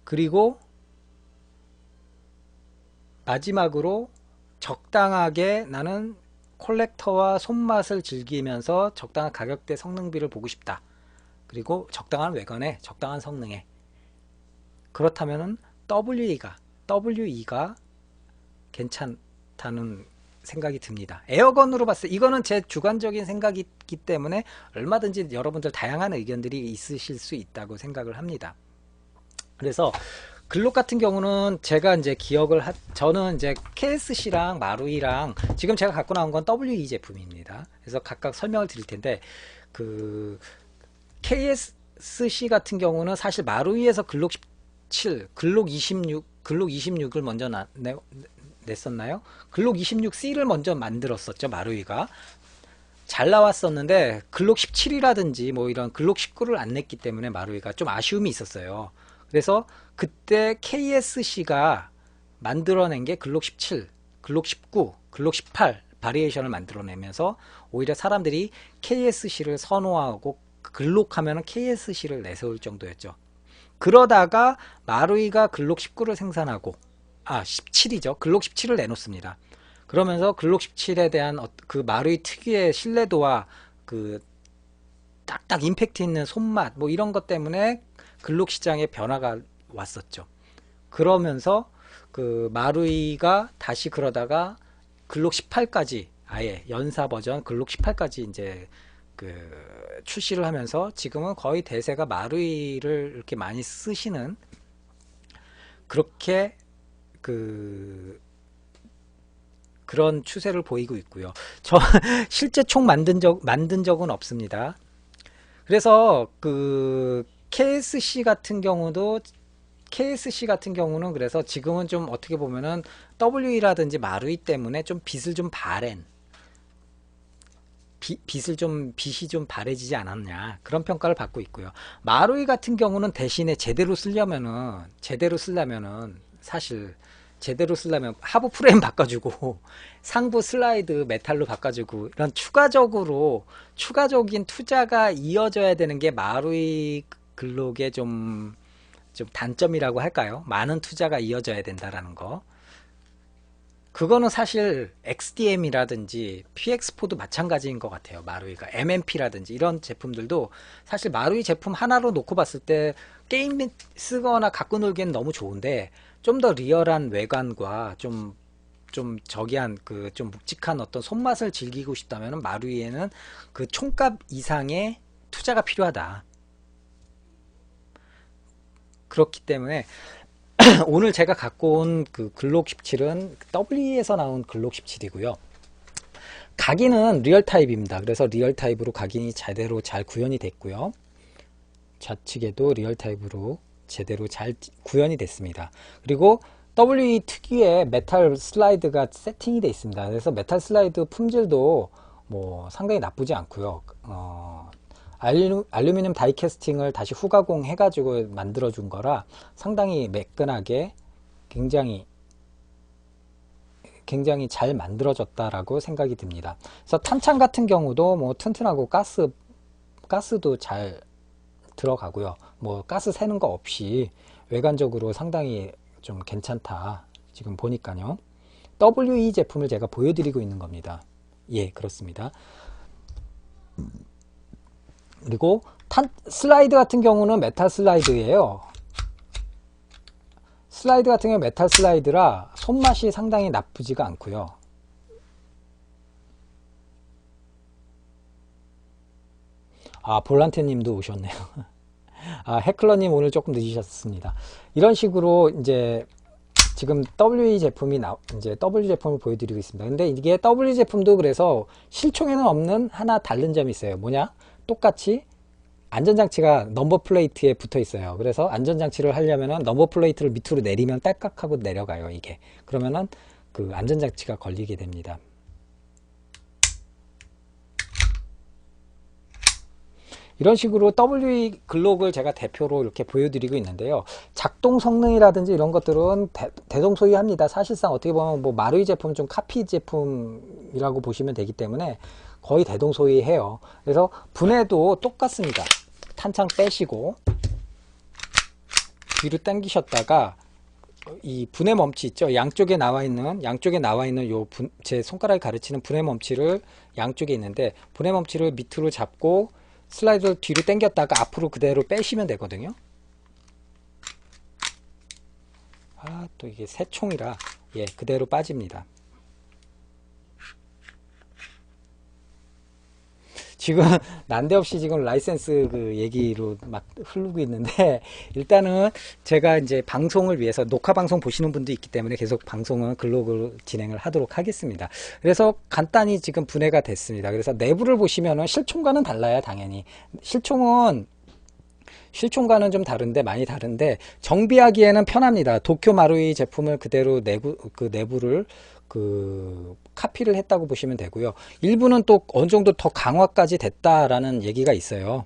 그리고 마지막으로 적당하게 나는 콜렉터와 손맛을 즐기면서 적당한 가격대 성능비를 보고 싶다. 그리고 적당한 외관에 적당한 성능에. 그렇다면은 WE가 괜찮다는 생각이 듭니다. 에어건으로 봤을 때 이거는 제 주관적인 생각이기 때문에 얼마든지 여러분들 다양한 의견들이 있으실 수 있다고 생각을 합니다. 그래서 글록 같은 경우는 제가 이제 저는 이제 KSC랑 마루이랑 지금 제가 갖고 나온 건 WE 제품입니다. 그래서 각각 설명을 드릴 텐데, 그 KSC 같은 경우는 사실 마루이에서 글록 17, 글록 26을 먼저 냈었나요? 글록 26C를 먼저 만들었었죠, 마루이가. 잘 나왔었는데 글록 17이라든지 뭐 이런 글록 19를 안 냈기 때문에 마루이가 좀 아쉬움이 있었어요. 그래서 그때 KSC가 만들어낸 게 글록 17, 글록 19, 글록 18 바리에이션을 만들어내면서 오히려 사람들이 KSC를 선호하고 글록 하면은 KSC를 내세울 정도였죠. 그러다가 마루이가 글록 19를 생산하고 17이죠. 글록 17을 내놓습니다. 그러면서 글록 17에 대한 그 마루이 특유의 신뢰도와 그 딱딱 임팩트 있는 손맛 뭐 이런 것 때문에 글록 시장에 변화가 왔었죠. 그러면서 그 마루이가 다시 그러다가 글록 18까지 아예 연사 버전 글록 18까지 이제 그 출시를 하면서 지금은 거의 대세가 마루이를 이렇게 많이 쓰시는 그렇게 그런 추세를 보이고 있고요. 저 실제 총 만든 적은 없습니다. 그래서 그 KSC 같은 경우는 그래서 지금은 좀 어떻게 보면은 WE라든지 마루이 때문에 좀 빛이 좀 바래지지 않았냐 그런 평가를 받고 있고요. 마루이 같은 경우는 대신에 제대로 쓰려면은 사실 제대로 쓰려면 하부 프레임 바꿔주고 상부 슬라이드 메탈로 바꿔주고 이런 추가적인 투자가 이어져야 되는 게 마루이 글록의 좀 단점이라고 할까요? 많은 투자가 이어져야 된다라는 거. 그거는 사실 XDM이라든지 PX4도 마찬가지인 것 같아요. 마루이가 MMP라든지 이런 제품들도 사실 마루이 제품 하나로 놓고 봤을 때 게임 쓰거나 갖고 놀기엔 너무 좋은데 좀 더 리얼한 외관과 좀 저기한 좀 묵직한 어떤 손맛을 즐기고 싶다면 마루이에는 그 총값 이상의 투자가 필요하다. 그렇기 때문에 오늘 제가 갖고 온 그 글록 17은 WE에서 나온 글록 17이고요. 각인은 리얼 타입입니다. 그래서 리얼 타입으로 각인이 제대로 잘 구현이 됐고요. 좌측에도 리얼 타입으로 제대로 잘 구현이 됐습니다. 그리고 WE 특유의 메탈 슬라이드가 세팅이 되어 있습니다. 그래서 메탈 슬라이드 품질도 뭐 상당히 나쁘지 않고요. 알루미늄 다이 캐스팅을 다시 후가공 해가지고 만들어준 거라 상당히 매끈하게 굉장히 잘 만들어졌다라고 생각이 듭니다. 그래서 탄창 같은 경우도 뭐 튼튼하고 가스도 잘 들어가고요. 뭐 가스 새는 거 없이 외관적으로 상당히 좀 괜찮다. 지금 보니까요. WE 제품을 제가 보여드리고 있는 겁니다. 예, 그렇습니다. 그리고 슬라이드 같은 경우는 메탈 슬라이드예요. 슬라이드 같은 경우는 메탈 슬라이드라 손맛이 상당히 나쁘지가 않고요. 볼란테 님도 오셨네요. 해클러님 오늘 조금 늦으셨습니다. 이런 식으로 이제 지금 WE 제품이 이제 W 제품을 보여드리고 있습니다. 근데 이게 W 제품도 그래서 실총에는 없는 하나 다른 점이 있어요. 뭐냐? 똑같이 안전장치가 넘버 플레이트에 붙어 있어요. 그래서 안전장치를 하려면은 넘버 플레이트를 밑으로 내리면 딸깍 하고 내려가요. 이게 그러면은 그 안전장치가 걸리게 됩니다. 이런 식으로 WE 글록을 제가 대표로 이렇게 보여드리고 있는데요. 작동 성능이라든지 이런 것들은 대동소이합니다. 사실상 어떻게 보면 뭐 마루이 제품 좀 카피 제품이라고 보시면 되기 때문에 거의 대동소이해요. 그래서 분해도 똑같습니다. 탄창 빼시고 뒤로 당기셨다가 이 분해 멈치 있죠. 양쪽에 나와 있는 제 손가락이 가르치는 분해 멈치를 양쪽에 있는데, 분해 멈치를 밑으로 잡고 슬라이드를 뒤로 당겼다가 앞으로 그대로 빼시면 되거든요. 또 이게 새 총이라 그대로 빠집니다. 지금 난데없이 지금 라이센스 그 얘기로 막 흐르고 있는데, 일단은 제가 이제 방송을 위해서 녹화 방송 보시는 분도 있기 때문에 계속 방송은 글로그로 진행을 하도록 하겠습니다. 그래서 간단히 지금 분해가 됐습니다. 그래서 내부를 보시면은 실총과는 달라요, 당연히. 실총과는 좀 다른데, 많이 다른데, 정비하기에는 편합니다. 도쿄 마루이 제품을 그대로 내부를 카피를 했다고 보시면 되고요. 일부는 또 어느 정도 더 강화까지 됐다라는 얘기가 있어요.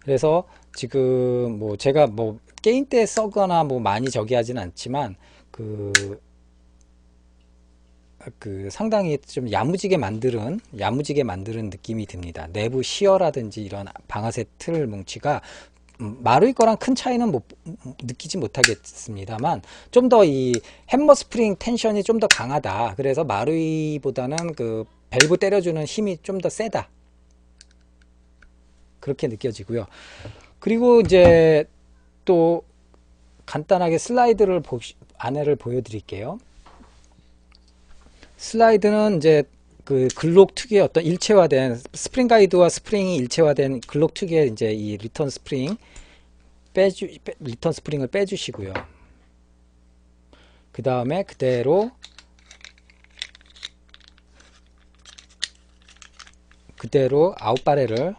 그래서 지금 뭐 제가 뭐 게임 때 써거나 뭐 많이 저기 하진 않지만 상당히 좀 야무지게 만드는 느낌이 듭니다. 내부 시어라든지 이런 방아쇠 틀 뭉치가 마루이 거랑 큰 차이는 느끼지 못하겠습니다만, 좀 더 이 햄머 스프링 텐션이 좀 더 강하다. 그래서 마루이보다는 그 밸브 때려주는 힘이 좀 더 세다. 그렇게 느껴지고요. 그리고 이제 또 간단하게 슬라이드를 안에를 보여드릴게요. 슬라이드는 이제 그 글록 특유의 어떤 일체화된 스프링 가이드와 스프링이 일체화된 글록 특유의 이제 이 리턴 스프링을 빼주시고요. 그 다음에 그대로 아웃바레를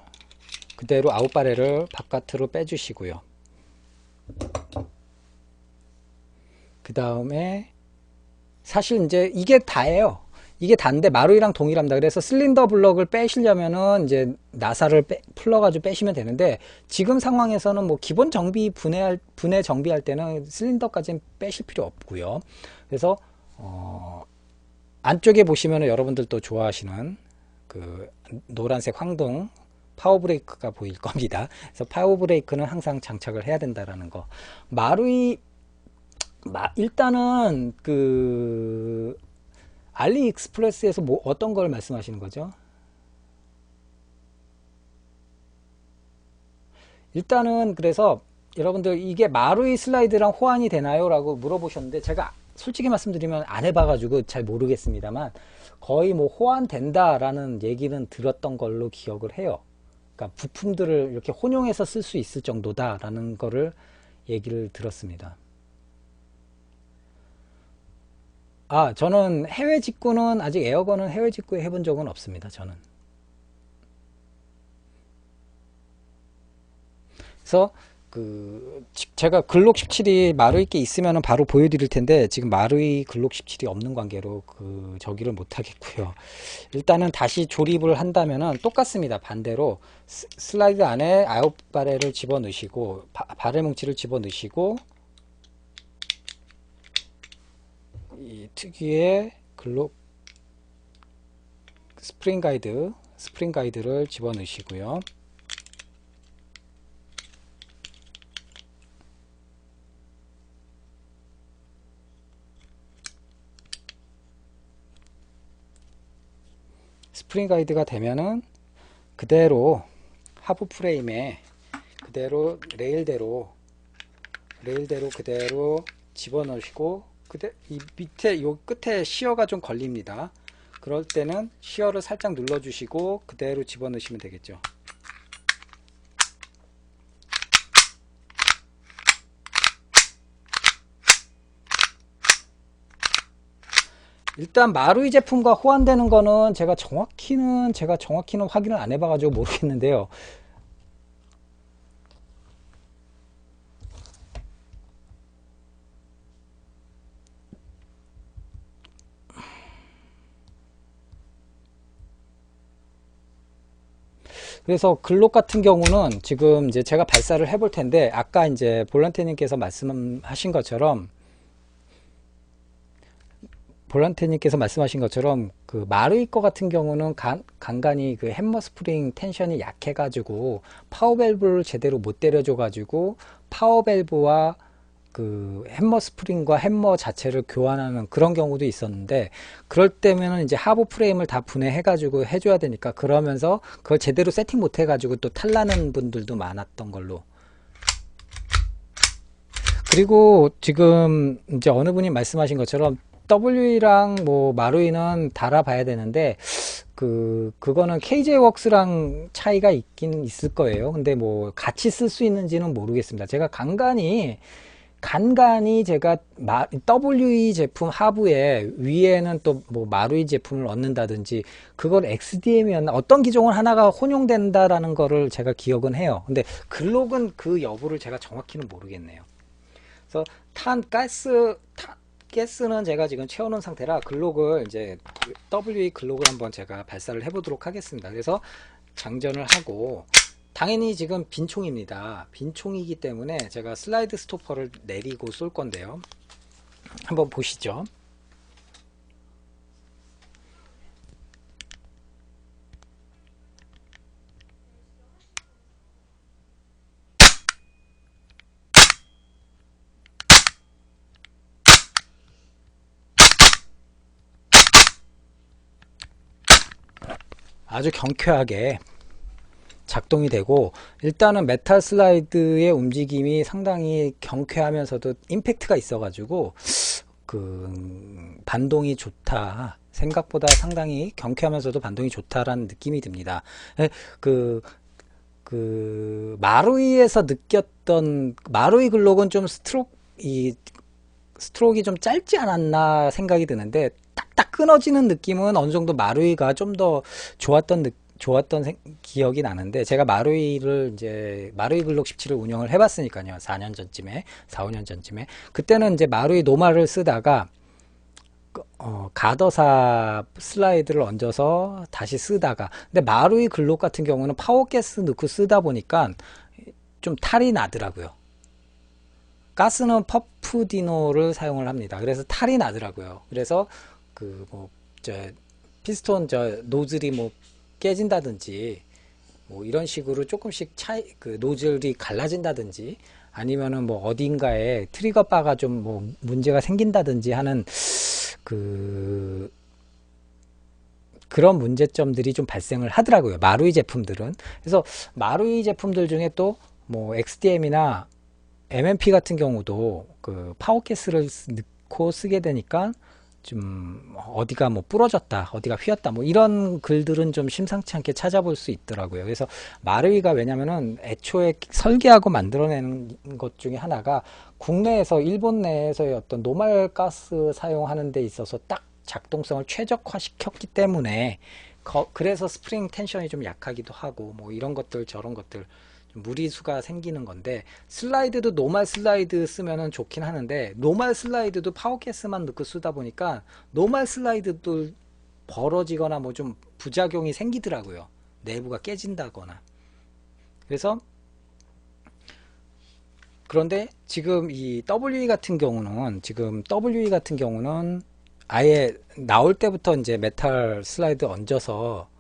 바깥으로 빼주시고요. 그 다음에 사실 이제 이게 다예요. 이게 단데 마루이랑 동일합니다. 그래서 실린더 블럭을 빼시려면은 이제 나사를 풀러가지고 빼시면 되는데, 지금 상황에서는 뭐 기본 분해 정비할 때는 실린더까지는 빼실 필요 없고요. 그래서 안쪽에 보시면은 여러분들도 좋아하시는 그 노란색 황동 파워 브레이크가 보일 겁니다. 그래서 파워 브레이크는 항상 장착을 해야 된다라는 거. 일단은 알리익스프레스에서 뭐 어떤 걸 말씀하시는 거죠? 일단은 그래서 여러분들 이게 마루이 슬라이드랑 호환이 되나요? 라고 물어보셨는데, 제가 솔직히 말씀드리면 안 해봐가지고 잘 모르겠습니다만, 거의 뭐 호환된다 라는 얘기는 들었던 걸로 기억을 해요. 그러니까 부품들을 이렇게 혼용해서 쓸 수 있을 정도다 라는 거를 얘기를 들었습니다. 저는 해외 직구는 아직 에어건은 해외 직구에 해본 적은 없습니다. 저는. 그래서 제가 글록 17이 마루이 게 있으면 바로 보여드릴 텐데, 지금 마루이 글록 17이 없는 관계로 저기를 못 하겠고요. 일단은 다시 조립을 한다면은 똑같습니다. 반대로 슬라이드 안에 아웃 바렐을 집어 넣으시고, 바렐 뭉치를 집어 넣으시고, 이 특유의 글록 스프링 가이드를 집어 넣으시고요. 스프링 가이드가 되면은 그대로 하부 프레임에 그대로 레일대로 그대로 집어 넣으시고, 이 밑에 요 끝에 시어가 좀 걸립니다. 그럴 때는 시어를 살짝 눌러 주시고 그대로 집어 넣으시면 되겠죠. 일단 마루이 제품과 호환되는 거는 제가 정확히는 확인을 안 해봐가지고 모르겠는데요. 그래서 글록 같은 경우는 지금 이제 제가 발사를 해볼 텐데, 아까 이제 볼란테님께서 말씀하신 것처럼 그 마루이 거 같은 경우는 간간히 그 햄머 스프링 텐션이 약해가지고 파워 밸브를 제대로 못 때려줘 가지고 파워 밸브와 그 햄머 스프링과 햄머 자체를 교환하는 그런 경우도 있었는데, 그럴 때면은 이제 하부 프레임을 다 분해해 가지고 해줘야 되니까, 그러면서 그걸 제대로 세팅 못 해 가지고 또 탈나는 분들도 많았던 걸로. 그리고 지금 이제 어느 분이 말씀하신 것처럼 WE랑 뭐 마루이는 달아봐야 되는데, 그거는 KJ웍스랑 차이가 있긴 있을 거예요. 근데 뭐 같이 쓸 수 있는지는 모르겠습니다. 제가 간간히 제가 WE 제품 하부에 위에는 또 뭐 마루이 제품을 얻는다든지, 그걸 XDM이었나 어떤 기종을 하나가 혼용된다라는 거를 제가 기억은 해요. 근데 글록은 그 여부를 제가 정확히는 모르겠네요. 그래서 가스는 제가 지금 채워놓은 상태라 글록을 이제 WE 글록을 한번 제가 발사를 해보도록 하겠습니다. 그래서 장전을 하고, 당연히 지금 빈총입니다. 빈총이기 때문에 제가 슬라이드 스토퍼를 내리고 쏠 건데요. 한번 보시죠. 아주 경쾌하게 작동이 되고, 일단은 메탈 슬라이드의 움직임이 상당히 경쾌하면서도 임팩트가 있어 가지고 반동이 좋다, 생각보다 상당히 경쾌하면서도 반동이 좋다라는 느낌이 듭니다. 마루이에서 느꼈던, 마루이 글록은 좀 스트로크가 좀 짧지 않았나 생각이 드는데, 딱딱 끊어지는 느낌은 어느 정도 마루이가 좀 더 좋았던 기억이 나는데, 제가 마루이 글록 17을 운영을 해봤으니까요. 4년 전쯤에, 4, 5년 전쯤에. 그때는 이제 마루이 노말을 쓰다가, 가더사 슬라이드를 얹어서 다시 쓰다가, 근데 마루이 글록 같은 경우는 파워가스 넣고 쓰다 보니까 좀 탈이 나더라고요. 가스는 퍼프디노를 사용을 합니다. 그래서 탈이 나더라고요. 그래서 피스톤 노즐이 뭐 깨진다든지, 뭐 이런 식으로 조금씩 노즐이 갈라진다든지, 아니면은 뭐 어딘가에 트리거 바가 좀 뭐 문제가 생긴다든지 하는 그런 문제점들이 좀 발생을 하더라고요. 마루이 제품들은. 그래서 마루이 제품들 중에 또 뭐 XDM이나 MMP 같은 경우도 파워가스를 넣고 쓰게 되니까 좀 어디가 뭐 부러졌다, 어디가 휘었다, 뭐 이런 글들은 좀 심상치 않게 찾아볼 수 있더라고요. 그래서 마루이가, 왜냐면은 애초에 설계하고 만들어내는 것 중에 하나가 국내에서, 일본 내에서의 어떤 노말 가스 사용하는 데 있어서 딱 작동성을 최적화시켰기 때문에, 그래서 스프링 텐션이 좀 약하기도 하고, 뭐 이런 것들 저런 것들 무리수가 생기는 건데, 슬라이드도 노말 슬라이드 쓰면은 좋긴 하는데, 노말 슬라이드도 파워가스만 넣고 쓰다 보니까 노말 슬라이드도 벌어지거나 뭐 좀 부작용이 생기더라고요. 내부가 깨진다거나. 그래서, 그런데 지금 이 WE 같은 경우는 아예 나올 때부터 이제 메탈 슬라이드 얹어서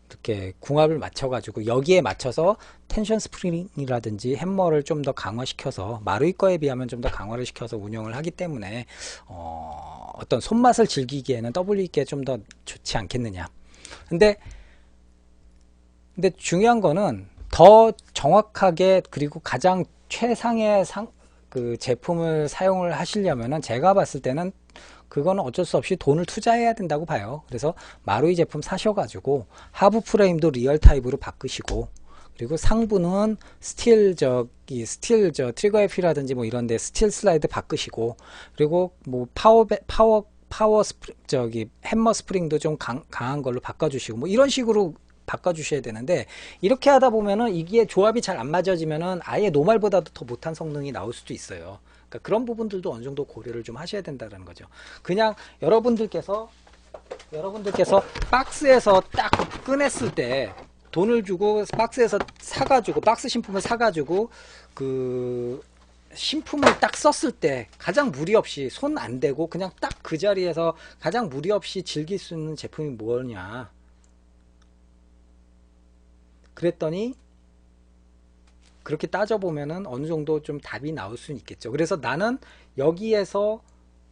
이렇게 궁합을 맞춰가지고, 여기에 맞춰서 텐션 스프링이라든지 햄머를 좀 더 강화시켜서, 마루이 거에 비하면 좀 더 강화를 시켜서 운영을 하기 때문에, 어떤 손맛을 즐기기에는 WE께 좀 더 좋지 않겠느냐. 근데 중요한 거는, 더 정확하게, 그리고 가장 최상의 제품을 사용을 하시려면은, 제가 봤을 때는 그거는 어쩔 수 없이 돈을 투자해야 된다고 봐요. 그래서 마루이 제품 사셔가지고 하부 프레임도 리얼 타입으로 바꾸시고, 그리고 상부는 스틸 트리거 FE라든지 뭐 이런데 스틸 슬라이드 바꾸시고, 그리고 뭐 햄머 스프링도 좀 강한 걸로 바꿔주시고, 뭐 이런 식으로 바꿔주셔야 되는데, 이렇게 하다 보면은 이게 조합이 잘 안 맞아지면은 아예 노말보다도 더 못한 성능이 나올 수도 있어요. 그러니까 그런 부분들도 어느 정도 고려를 좀 하셔야 된다는 거죠. 그냥 여러분들께서 박스에서 딱 꺼냈을 때, 돈을 주고 박스에서 사가지고, 박스 신품을 사가지고 신품을 딱 썼을 때 가장 무리 없이, 손 안 대고 그냥 딱 그 자리에서 가장 무리 없이 즐길 수 있는 제품이 뭐냐 그랬더니, 그렇게 따져보면은 어느 정도 좀 답이 나올 수는 있겠죠. 그래서 나는 여기에서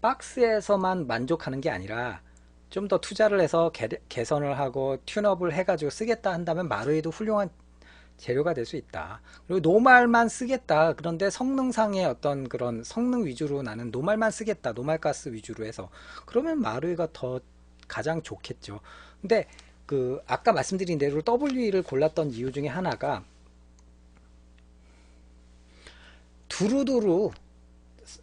박스에서만 만족하는 게 아니라 좀 더 투자를 해서 개선을 하고 튠업을 해가지고 쓰겠다 한다면 마루이도 훌륭한 재료가 될 수 있다. 그리고 노말만 쓰겠다. 그런데 성능상의 어떤 그런 성능 위주로 나는 노말만 쓰겠다. 노말 가스 위주로 해서. 그러면 마루이가 더 가장 좋겠죠. 근데 그 아까 말씀드린 대로 WE를 골랐던 이유 중에 하나가 두루두루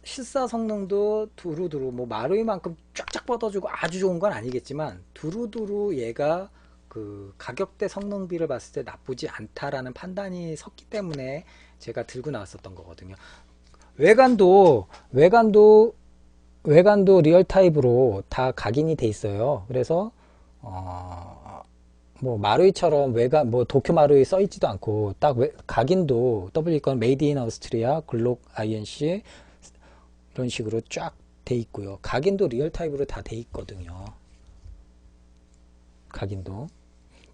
실사 성능도 두루두루 뭐 마루이만큼 쫙쫙 뻗어주고 아주 좋은 건 아니겠지만 두루두루 얘가 그 가격대 성능비를 봤을 때 나쁘지 않다라는 판단이 섰기 때문에 제가 들고 나왔었던 거거든요. 외관도 리얼 타입으로 다 각인이 돼 있어요. 그래서 뭐 마루이처럼 외관 뭐 도쿄 마루이 써 있지도 않고 딱 각인도 W 건 메이드 인 오스트리아 글록 INC 이런 식으로 쫙 돼 있고요. 각인도 리얼 타입으로 다 돼 있거든요. 각인도.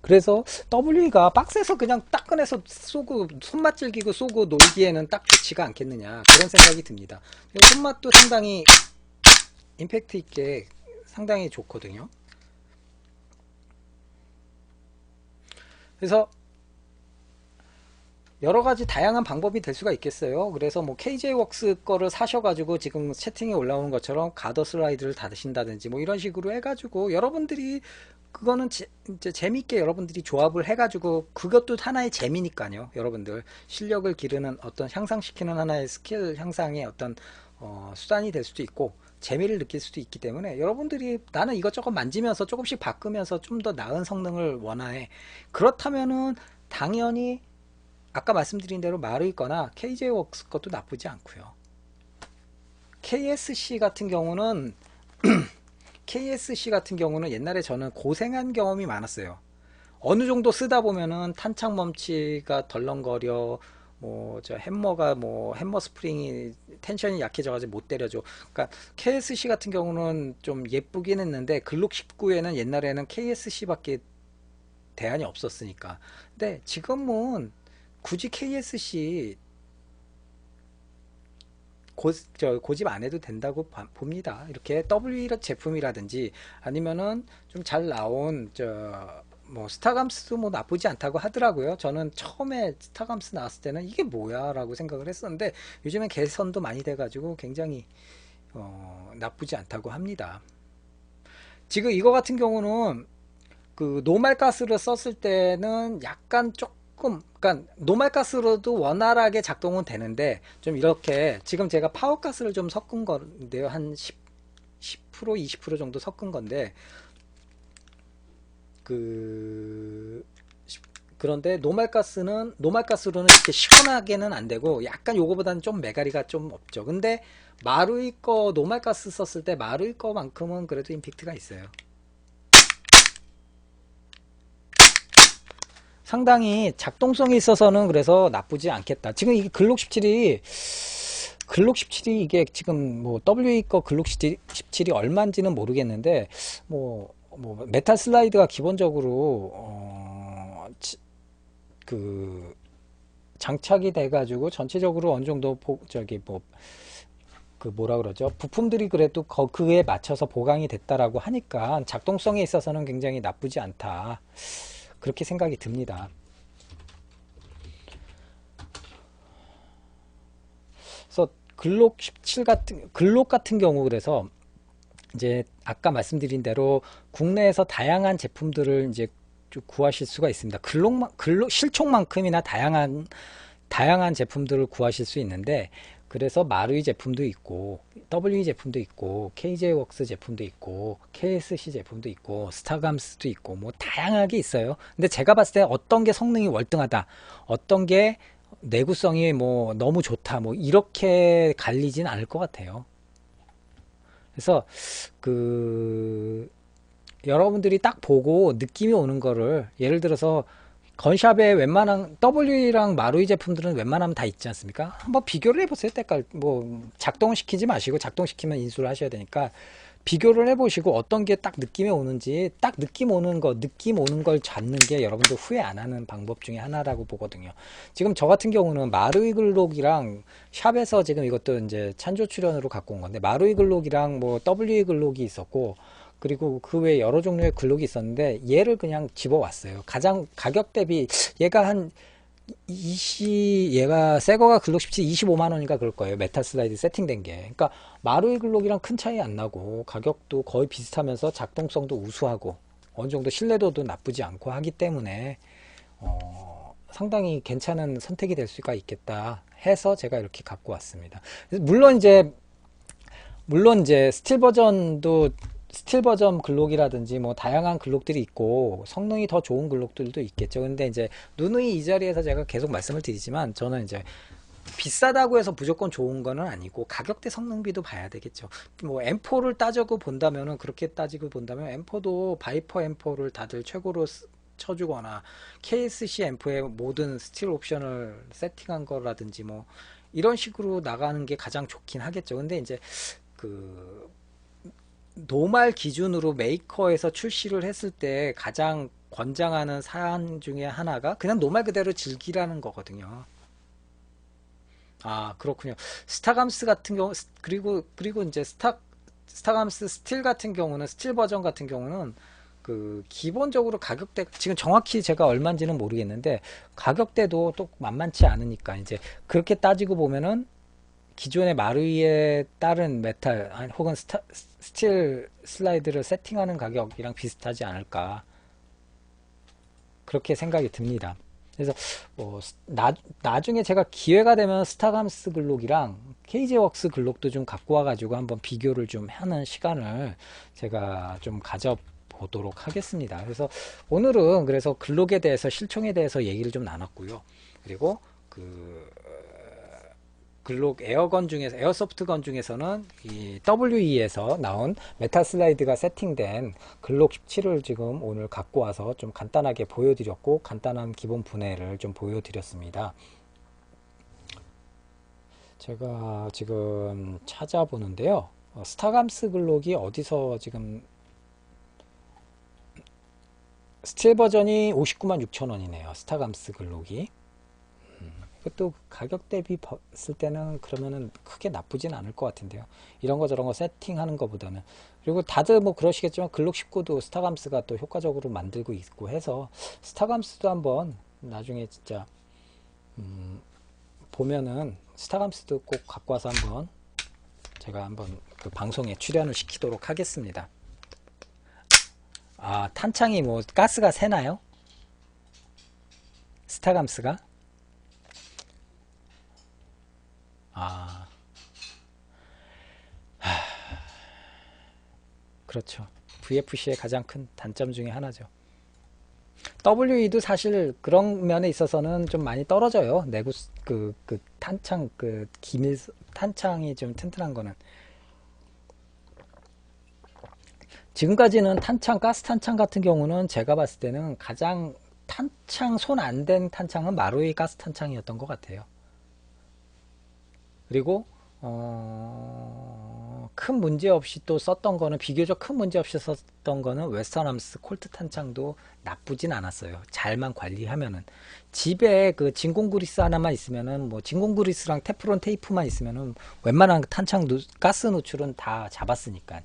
그래서 WE가 박스에서 그냥 딱 꺼내서 쏘고 손맛 즐기고 쏘고 놀기에는 딱 좋지가 않겠느냐 그런 생각이 듭니다. 손맛도 상당히 임팩트 있게 상당히 좋거든요. 그래서 여러 가지 다양한 방법이 될 수가 있겠어요. 그래서 뭐 KJ웍스 거를 사셔가지고 지금 채팅에 올라오는 것처럼 가더 슬라이드를 닫으신다든지 뭐 이런 식으로 해가지고 여러분들이 그거는 이제 재밌게 여러분들이 조합을 해가지고 그것도 하나의 재미니까요. 여러분들 실력을 기르는 어떤 향상시키는 하나의 스킬 향상의 어떤 수단이 될 수도 있고 재미를 느낄 수도 있기 때문에 여러분들이 나는 이것저것 만지면서 조금씩 바꾸면서 좀 더 나은 성능을 원해. 그렇다면은 당연히 아까 말씀드린 대로 마루 있거나 KJ웍스 것도 나쁘지 않고요. KSC 같은 경우는 옛날에 저는 고생한 경험이 많았어요. 어느 정도 쓰다 보면은 탄창 멈치가 덜렁거려 뭐 저 해머 스프링이 텐션이 약해져가지고 못 때려줘. 그러니까 KSC 같은 경우는 좀 예쁘긴 했는데 글록 19에는 옛날에는 KSC밖에 대안이 없었으니까. 근데 지금은 굳이 KSC 고집 안 해도 된다고 봅니다. 이렇게 W 제품이라든지 아니면은 좀 잘 나온 뭐 스타감스도 뭐 나쁘지 않다고 하더라고요. 저는 처음에 스타감스 나왔을 때는 이게 뭐야 라고 생각을 했었는데 요즘엔 개선도 많이 돼가지고 굉장히 나쁘지 않다고 합니다. 지금 이거 같은 경우는 그 노말 가스를 썼을 때는 약간 그러니까 노말 가스로도 원활하게 작동은 되는데 좀 이렇게 지금 제가 파워 가스를 좀 섞은 건데요. 한 10% 20% 정도 섞은 건데 그런데 노말 가스로는 이렇게 시원하게는 안 되고 약간 요거보다는 좀 메가리가 좀 없죠. 근데 마루이 거 노말 가스 썼을 때 마루이 거만큼은 그래도 임팩트가 있어요. 상당히 작동성이 있어서는 그래서 나쁘지 않겠다. 지금 이게 글록 17이 이게 지금 뭐 WE 거 글록 17이 얼마인지는 모르겠는데 뭐 메탈 슬라이드가 기본적으로 그 장착이 돼가지고 전체적으로 어느 정도 그 뭐라 그러죠? 부품들이 그래도 그에 맞춰서 보강이 됐다라고 하니까 작동성에 있어서는 굉장히 나쁘지 않다. 그렇게 생각이 듭니다. 그래서 글록 같은 경우 그래서 이제 아까 말씀드린 대로 국내에서 다양한 제품들을 이제 구하실 수가 있습니다. 실총만큼이나 다양한 제품들을 구하실 수 있는데 그래서 마루이 제품도 있고 WE 제품도 있고 KJ웍스 제품도 있고 KSC 제품도 있고 스타감스도 있고 뭐 다양하게 있어요. 근데 제가 봤을 때 어떤 게 성능이 월등하다, 어떤 게 내구성이 뭐 너무 좋다, 뭐 이렇게 갈리진 않을 것 같아요. 그래서 여러분들이 딱 보고 느낌이 오는 거를 예를 들어서 건샵에 웬만한 WE랑 마루이 제품들은 웬만하면 다 있지 않습니까? 한번 비교를 해보세요. 때깔 뭐 작동시키지 마시고 작동시키면 인수를 하셔야 되니까 비교를 해보시고 어떤 게 딱 느낌에 오는지 딱 느낌 오는 걸 잡는 게 여러분들 후회 안 하는 방법 중에 하나라고 보거든요. 지금 저 같은 경우는 마루이 글록이랑 샵에서 지금 이것도 이제 찬조 출연으로 갖고 온 건데 마루이 글록이랑 뭐 WE 글록이 있었고 그리고 그 외에 여러 종류의 글록이 있었는데 얘를 그냥 집어왔어요. 가장 가격 대비 얘가 한 얘가 새거가 글록 17 25만원인가 그럴 거예요. 메탈 슬라이드 세팅된 게. 그러니까 마루이 글록이랑 큰 차이 안 나고 가격도 거의 비슷하면서 작동성도 우수하고 어느 정도 신뢰도도 나쁘지 않고 하기 때문에 상당히 괜찮은 선택이 될 수가 있겠다 해서 제가 이렇게 갖고 왔습니다. 물론 이제 스틸 버전 글록이라든지 뭐 다양한 글록들이 있고 성능이 더 좋은 글록들도 있겠죠. 근데 이제 누누이 이 자리에서 제가 계속 말씀을 드리지만 저는 이제 비싸다고 해서 무조건 좋은 거는 아니고 가격대 성능비도 봐야 되겠죠. 뭐 M4를 따지고 본다면은 그렇게 따지고 본다면 M4도 바이퍼 M4를 다들 최고로 쳐주거나 KSC M4의 모든 스틸 옵션을 세팅한 거라든지 뭐 이런 식으로 나가는 게 가장 좋긴 하겠죠. 근데 이제 그 노말 기준으로 메이커에서 출시를 했을 때 가장 권장하는 사안 중에 하나가 그냥 노말 그대로 즐기라는 거거든요. 아, 그렇군요. 스타감스 같은 경우, 그리고 이제 스타감스 스틸 같은 경우는, 스틸 버전 같은 경우는, 기본적으로 가격대, 지금 정확히 제가 얼마인지는 모르겠는데, 가격대도 또 만만치 않으니까, 이제, 그렇게 따지고 보면은, 기존의 마루이에 따른 메탈, 아니, 혹은 스틸 슬라이드를 세팅하는 가격이랑 비슷하지 않을까. 그렇게 생각이 듭니다. 그래서 나중에 제가 기회가 되면 스타감스 글록이랑 KJ웍스 글록도 좀 갖고 와가지고 한번 비교를 좀 하는 시간을 제가 좀 가져보도록 하겠습니다. 그래서 오늘은 그래서 글록에 대해서 실총에 대해서 얘기를 좀 나눴고요. 그리고 그 글록 에어건 중에서 에어소프트건 중에서는 이 WE에서 나온 메탈 슬라이드가 세팅된 글록 17을 지금 오늘 갖고 와서 좀 간단하게 보여드렸고 간단한 기본 분해를 좀 보여드렸습니다. 제가 지금 찾아보는데요. 스타감스 글록이 어디서 지금 스틸 버전이 59만 6천 원이네요. 스타감스 글록이. 그것도 가격 대비 봤을 때는 그러면은 크게 나쁘진 않을 것 같은데요. 이런 거 저런 거 세팅하는 것보다는. 그리고 다들 뭐 그러시겠지만 글록 19도 스타감스가 또 효과적으로 만들고 있고 해서 스타감스도 한번 나중에 진짜 보면은 스타감스도 꼭 갖고 와서 한번 제가 한번 그 방송에 출연을 시키도록 하겠습니다. 아, 탄창이 뭐 가스가 새나요? 스타감스가? 아, 그렇죠. VFC의 가장 큰 단점 중에 하나죠. WE도 사실 그런 면에 있어서는 좀 많이 떨어져요. 내구 탄창 기밀 탄창이 좀 튼튼한 거는 지금까지는 가스 탄창 같은 경우는 제가 봤을 때는 가장 탄창 손 안 댄 탄창은 마루이 가스 탄창이었던 것 같아요. 그리고 큰 문제 없이 또 썼던 거는 비교적 큰 문제 없이 썼던 거는 웨스턴함스 콜트 탄창도 나쁘진 않았어요. 잘만 관리하면은 집에 그 진공 그리스 하나만 있으면은 뭐 진공 그리스랑 테프론 테이프만 있으면은 웬만한 탄창 가스 노출은 다 잡았으니까.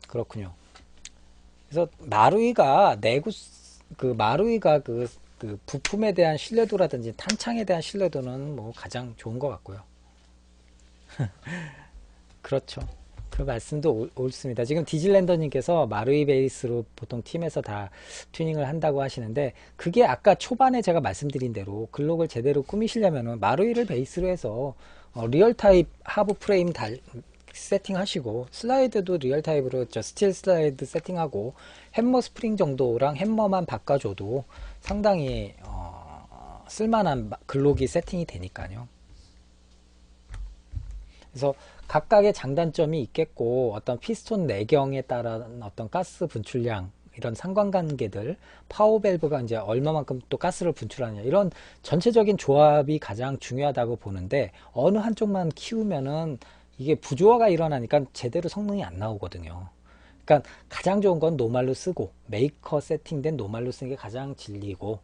그렇군요. 그래서 마루이가 그 부품에 대한 신뢰도라든지 탄창에 대한 신뢰도는 뭐 가장 좋은 것 같고요. 그렇죠. 그 말씀도 옳습니다. 지금 디질랜더님께서 마루이 베이스로 보통 팀에서 다 튜닝을 한다고 하시는데 그게 아까 초반에 제가 말씀드린 대로 글록을 제대로 꾸미시려면 마루이를 베이스로 해서 리얼 타입 하부 프레임 세팅하시고 슬라이드도 리얼 타입으로 스틸 슬라이드 세팅하고 햄머 스프링 정도랑 햄머만 바꿔줘도 상당히 쓸만한 글록이 세팅이 되니까요. 그래서 각각의 장단점이 있겠고 어떤 피스톤 내경에 따른 어떤 가스 분출량 이런 상관관계들 파워 밸브가 이제 얼마만큼 또 가스를 분출하느냐 이런 전체적인 조합이 가장 중요하다고 보는데 어느 한쪽만 키우면은 이게 부조화가 일어나니까 제대로 성능이 안 나오거든요. 그러니까 가장 좋은 건 노말로 쓰고 메이커 세팅된 노말로 쓰는 게 가장 진리고,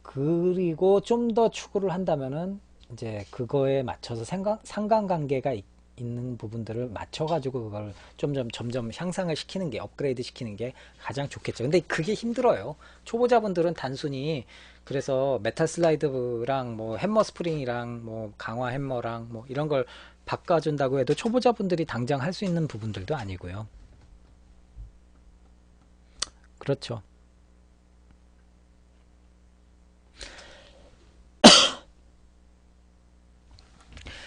그리고 좀 더 추구를 한다면은 이제 그거에 맞춰서 상관관계가 있는 부분들을 맞춰가지고 그걸 점점 향상을 시키는 게, 업그레이드 시키는 게 가장 좋겠죠. 근데 그게 힘들어요. 초보자분들은 단순히 그래서 메탈 슬라이드랑 뭐 햄머 스프링이랑 뭐 강화 햄머랑 뭐 이런 걸 바꿔준다고 해도 초보자분들이 당장 할 수 있는 부분들도 아니고요. 그렇죠.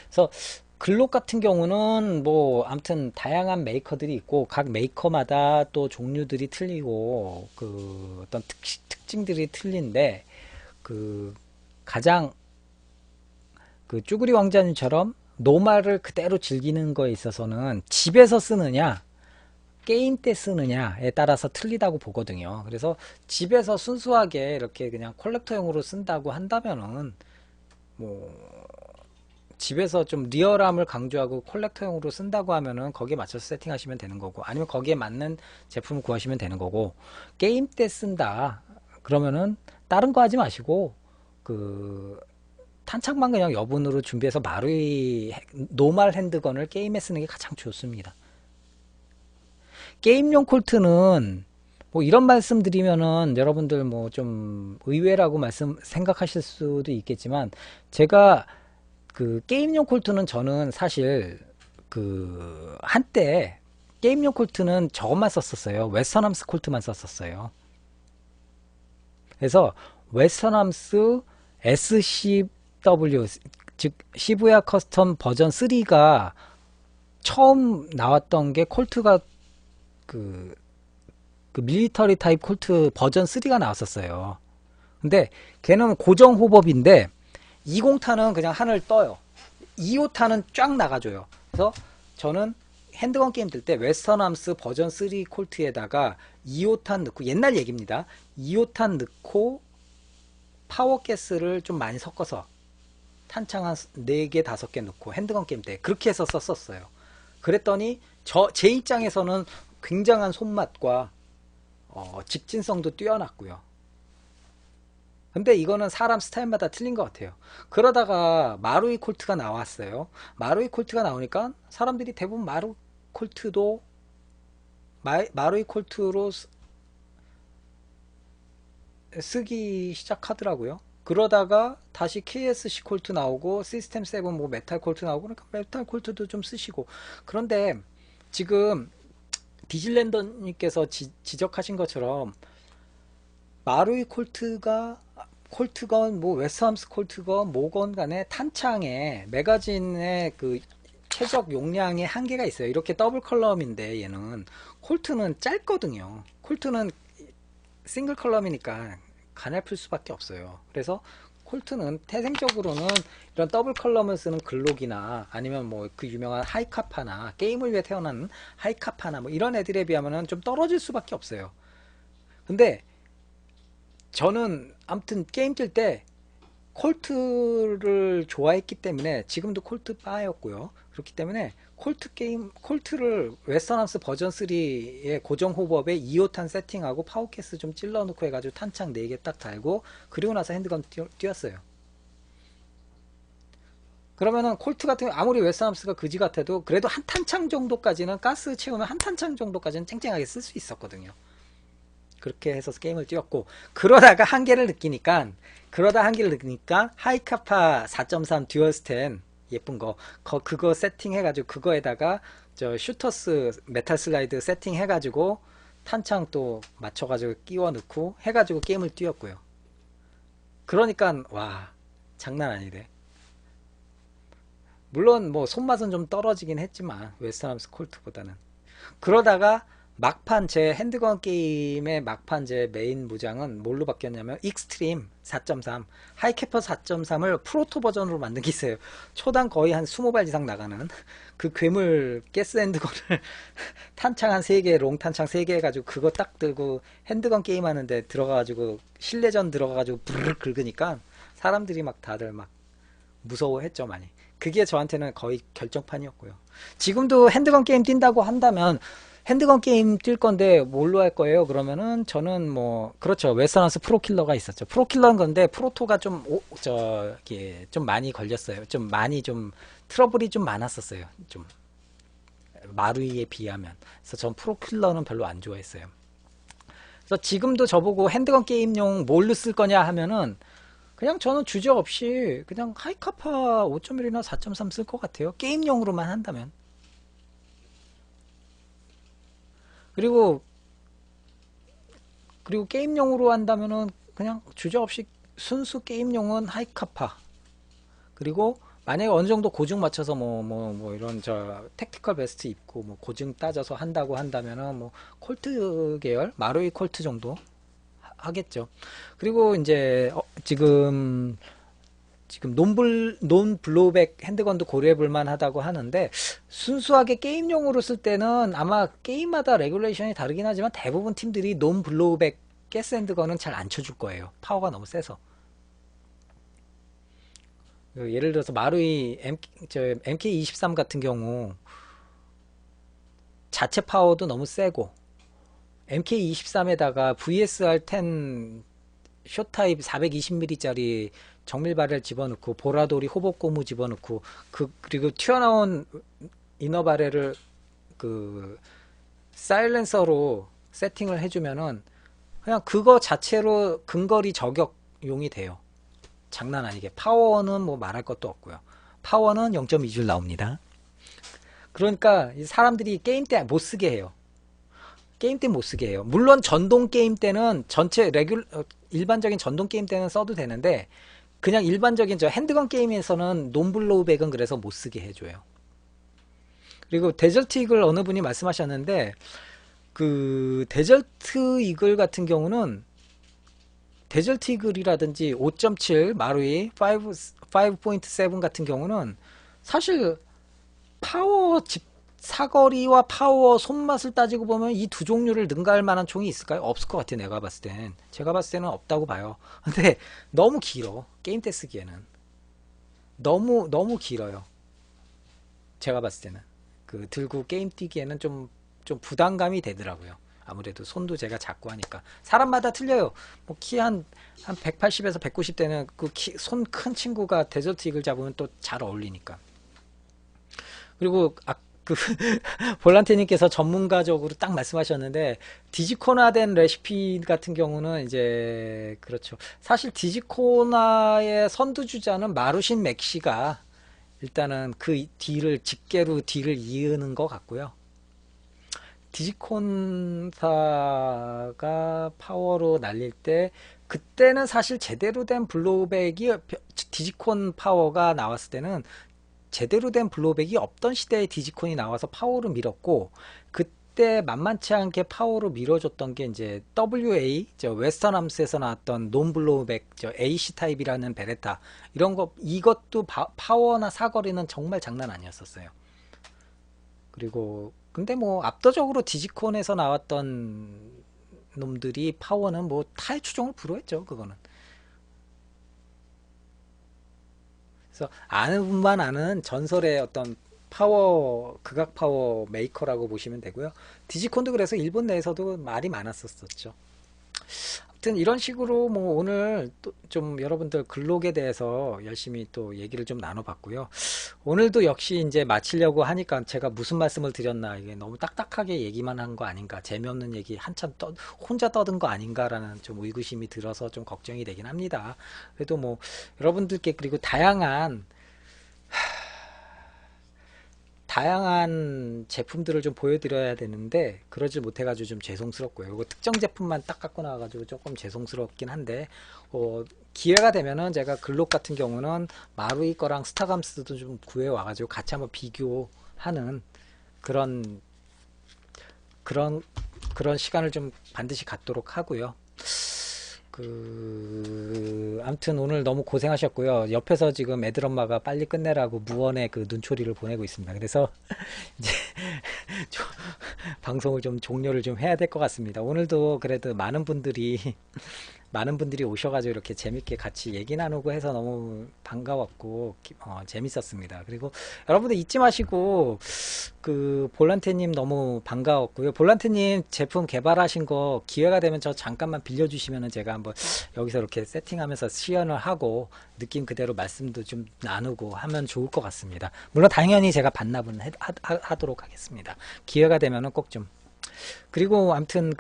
그래서 글록 같은 경우는 뭐 아무튼 다양한 메이커들이 있고 각 메이커마다 또 종류들이 틀리고 그 어떤 특징들이 틀린데, 그 가장 그 쭈구리 왕자님처럼 노말을 그대로 즐기는 거에 있어서는 집에서 쓰느냐 게임 때 쓰느냐에 따라서 틀리다고 보거든요. 그래서 집에서 순수하게 이렇게 그냥 콜렉터용으로 쓴다고 한다면은 뭐 집에서 좀 리얼함을 강조하고 콜렉터용으로 쓴다고 하면은 거기에 맞춰서 세팅하시면 되는 거고, 아니면 거기에 맞는 제품을 구하시면 되는 거고, 게임 때 쓴다 그러면은 다른 거 하지 마시고 그 탄창만 그냥 여분으로 준비해서 마루이 노말 핸드건을 게임에 쓰는 게 가장 좋습니다. 게임용 콜트는 뭐 이런 말씀 드리면은 여러분들 뭐 좀 의외라고 생각하실 수도 있겠지만, 제가 그 게임용 콜트는 저는 사실 그 한때 게임용 콜트는 저것만 썼었어요. 웨스턴함스 콜트만 썼었어요. 그래서 웨스턴함스 SCW, 즉 시부야 커스텀 버전 3가 처음 나왔던 게 콜트가 그, 그 밀리터리 타입 콜트 버전 3가 나왔었어요. 근데 걔는 고정 호법인데 20탄은 그냥 하늘 떠요. 25탄은 쫙 나가줘요. 그래서 저는 핸드건 게임 들 때 웨스턴함스 버전 3 콜트에다가 25탄 넣고, 옛날 얘기입니다. 25탄 넣고 파워가스를 좀 많이 섞어서 탄창 한 4개 5개 넣고 핸드건 게임 때 그렇게 해서 썼었어요. 그랬더니 제 입장에서는 굉장한 손맛과 직진성도 뛰어났고요. 근데 이거는 사람 스타일마다 틀린 것 같아요. 그러다가 마루이 콜트가 나왔어요. 마루이 콜트가 나오니까 사람들이 대부분 콜트도 마루이 콜트로 쓰기 시작하더라고요. 그러다가 다시 KSC 콜트 나오고 시스템 7 뭐 메탈 콜트 나오고, 그러니까 메탈 콜트도 좀 쓰시고. 그런데 지금 디질랜더님께서 지적하신 것처럼 마루이 콜트건 뭐 웨스함스 콜트건 뭐건 간에 탄창에 매거진의 그 최적 용량의 한계가 있어요. 이렇게 더블 컬럼인데 얘는 콜트는 짧거든요. 콜트는 싱글 컬럼이니까 가냘플 수밖에 없어요. 그래서 콜트는 태생적으로는 이런 더블 컬럼을 쓰는 글록이나 아니면 뭐 그 유명한 하이카파나 게임을 위해 태어난 하이카파나 뭐 이런 애들에 비하면 좀 떨어질 수밖에 없어요. 근데 저는 아무튼 게임 뛸 때 콜트를 좋아했기 때문에, 지금도 콜트 바였고요. 그렇기 때문에 콜트를 웨스턴함스 버전 3의 고정 호법에 2호탄 세팅하고 파워캐스 좀 찔러 놓고 해가지고 탄창 4개 딱 달고 그리고 나서 핸드건 뛰었어요. 그러면은 콜트 같은 아무리 웨스턴함스가 그지 같아도 그래도 한 탄창 정도까지는, 가스 채우면 한 탄창 정도까지는 쨍쨍하게 쓸 수 있었거든요. 그렇게 해서 게임을 뛰었고, 그러다 한계를 느끼니까 하이카파 4.3 듀얼 스텐 예쁜 그거 세팅 해가지고 그거에다가 저 슈터스 메탈 슬라이드 세팅 해가지고 탄창 또 맞춰가지고 끼워 넣고 해가지고 게임을 뛰었고요. 그러니까 와, 장난 아니네. 물론 뭐 손맛은 좀 떨어지긴 했지만 웨스턴함스 콜트보다는. 그러다가 막판 제 핸드건 게임의 막판 제 메인 무장은 뭘로 바뀌었냐면 익스트림 4.3, 하이캐퍼 4.3을 프로토 버전으로 만든 게 있어요. 초당 거의 한 20발 이상 나가는 그 괴물 가스 핸드건을 탄창 한 3개, 롱 탄창 3개 해가지고 그거 딱 들고 핸드건 게임 하는데 들어가가지고 실내전 들어가가지고 부르르 긁으니까 사람들이 막 다들 막 무서워했죠 많이. 그게 저한테는 거의 결정판이었고요. 지금도 핸드건 게임 뛴다고 한다면 핸드건 게임 뛸 건데 뭘로 할 거예요? 그러면은 저는 뭐 그렇죠. 웨스턴하우스 프로킬러가 있었죠. 프로킬러인 건데 프로토가 좀 저기 좀 많이 걸렸어요. 좀 많이 좀 트러블이 좀 많았었어요. 좀 마루이에 비하면. 그래서 전 프로킬러는 별로 안 좋아했어요. 그래서 지금도 저보고 핸드건 게임용 뭘로 쓸 거냐 하면은 그냥 저는 주저없이 그냥 하이카파 5.1이나 4.3 쓸 것 같아요. 게임용으로만 한다면. 그리고 게임용으로 한다면은 그냥 주저없이 순수 게임용은 하이카파. 그리고 만약에 어느 정도 고증 맞춰서 뭐 이런 저 택티컬 베스트 입고 뭐 고증 따져서 한다고 한다면은 뭐 콜트 계열 마루이 콜트 정도 하겠죠. 그리고 이제 지금 논 블로우백 핸드건도 고려해 볼 만하다고 하는데 순수하게 게임용으로 쓸 때는 아마 게임마다 레귤레이션이 다르긴 하지만 대부분 팀들이 논 블로우백 가스 핸드건은 잘 안 쳐줄 거예요. 파워가 너무 세서. 예를 들어서 마루이 MK23 같은 경우 자체 파워도 너무 세고 MK23에다가 VSR10 쇼타입 420mm짜리 정밀바렐 집어넣고 보라돌이 호복고무 집어넣고 그리고 튀어나온 이너바렐을 그 사일렌서로 세팅을 해주면은 그냥 그거 자체로 근거리 저격용이 돼요. 장난 아니게. 파워는 뭐 말할 것도 없고요. 파워는 0.2줄 나옵니다. 그러니까 사람들이 게임 때 못 쓰게 해요. 게임 때 못 쓰게 해요. 물론 전동 게임 때는 일반적인 전동 게임 때는 써도 되는데 그냥 일반적인 저 핸드건 게임에서는 논블로우백은 그래서 못 쓰게 해줘요. 그리고 데절트 이글 어느 분이 말씀하셨는데 그 데절트 이글 같은 경우는 데절트 이글이라든지 5.7 마루이 5.7 같은 경우는 사실 파워 사거리와 파워 손맛을 따지고 보면 이 두 종류를 능가할 만한 총이 있을까요? 없을 것 같아요. 내가 봤을 땐. 제가 봤을 때는 없다고 봐요. 근데 너무 길어. 게임 때 쓰기에는. 너무 길어요. 제가 봤을 때는. 그 들고 게임 뛰기에는 좀 부담감이 되더라고요. 아무래도 손도 제가 작고 하니까. 사람마다 틀려요. 뭐 키 한 180에서 190 되는 그 손 큰 친구가 데저트 이글 잡으면 또 잘 어울리니까. 그리고 그 볼란테님께서 전문가적으로 딱 말씀하셨는데 디지코나된 레시피 같은 경우는 이제 그렇죠. 사실 디지코나의 선두주자는 마루신 맥시가 일단은 그 뒤를 직계로 뒤를 이으는 것 같고요. 디지콘사가 파워로 날릴 때 그때는 사실 제대로 된 블로우백이 디지콘 파워가 나왔을 때는 제대로 된 블로우백이 없던 시대에 디지콘이 나와서 파워로 밀었고 그때 만만치 않게 파워로 밀어줬던 게 이제 WA 저 웨스턴 함스에서 나왔던 논 블로우백 저 AC 타입이라는 베레타 이런 거 이것도 파워나 사거리는 정말 장난 아니었었어요. 그리고 근데 뭐 압도적으로 디지콘에서 나왔던 놈들이 파워는 뭐 타의 추종을 불허했죠. 그거는. 그래서 아는 분만 아는 전설의 어떤 파워 극악 파워 메이커라고 보시면 되고요. 디지콘도 그래서 일본 내에서도 말이 많았었죠. 아무튼 이런 식으로 뭐 오늘 또 좀 여러분들 글록에 대해서 열심히 또 얘기를 좀 나눠봤고요. 오늘도 역시 이제 마치려고 하니까 제가 무슨 말씀을 드렸나 이게 너무 딱딱하게 얘기만 한 거 아닌가 재미없는 얘기 한참 혼자 떠든 거 아닌가라는 좀 의구심이 들어서 좀 걱정이 되긴 합니다. 그래도 뭐 여러분들께 그리고 다양한 제품들을 좀 보여드려야 되는데 그러질 못해가지고 좀 죄송스럽고요. 이거 특정 제품만 딱 갖고 나와가지고 조금 죄송스럽긴 한데 기회가 되면은 제가 글록 같은 경우는 마루이 거랑 스타감스도 좀 구해와가지고 같이 한번 비교하는 그런 그런 그런 시간을 좀 반드시 갖도록 하고요. 아무튼 오늘 너무 고생하셨고요. 옆에서 지금 애들 엄마가 빨리 끝내라고 무언의 그 눈초리를 보내고 있습니다. 그래서 이제 방송을 좀 종료를 좀 해야 될 것 같습니다. 오늘도 그래도 많은 분들이 많은 분들이 오셔가지고 이렇게 재밌게 같이 얘기 나누고 해서 너무 반가웠고 재밌었습니다. 그리고 여러분들 잊지 마시고 그 볼란테님 너무 반가웠고요. 볼란테님 제품 개발하신 거 기회가 되면 저 잠깐만 빌려주시면은 제가 한번 여기서 이렇게 세팅하면서 시연을 하고 느낌 그대로 말씀도 좀 나누고 하면 좋을 것 같습니다. 물론 당연히 제가 반납은 하도록 하겠습니다. 기회가 되면은 꼭 좀. 그리고 아무튼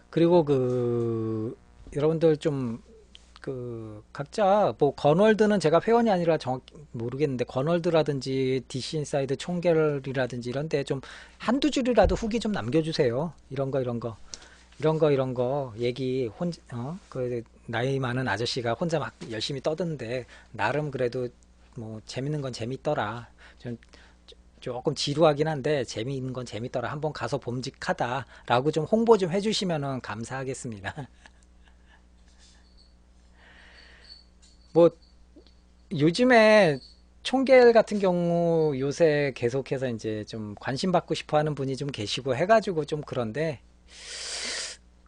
그리고 여러분들 좀 각자 뭐 건월드는 제가 회원이 아니라 정확히 모르겠는데 건월드라든지 DC 인사이드 총결이라든지 이런 데 좀 한두 줄이라도 후기 좀 남겨주세요. 이런 거 얘기 그 나이 많은 아저씨가 혼자 막 열심히 떠드는데 나름 그래도 뭐 재밌는 건 재밌더라. 좀 조금 지루하긴 한데 재미있는 건 재밌더라. 한번 가서 봄직하다라고 좀 홍보 좀 해주시면은 감사하겠습니다. 뭐 요즘에 총계열 같은 경우 요새 계속해서 이제 좀 관심 받고 싶어 하는 분이 좀 계시고 해가지고 좀 그런데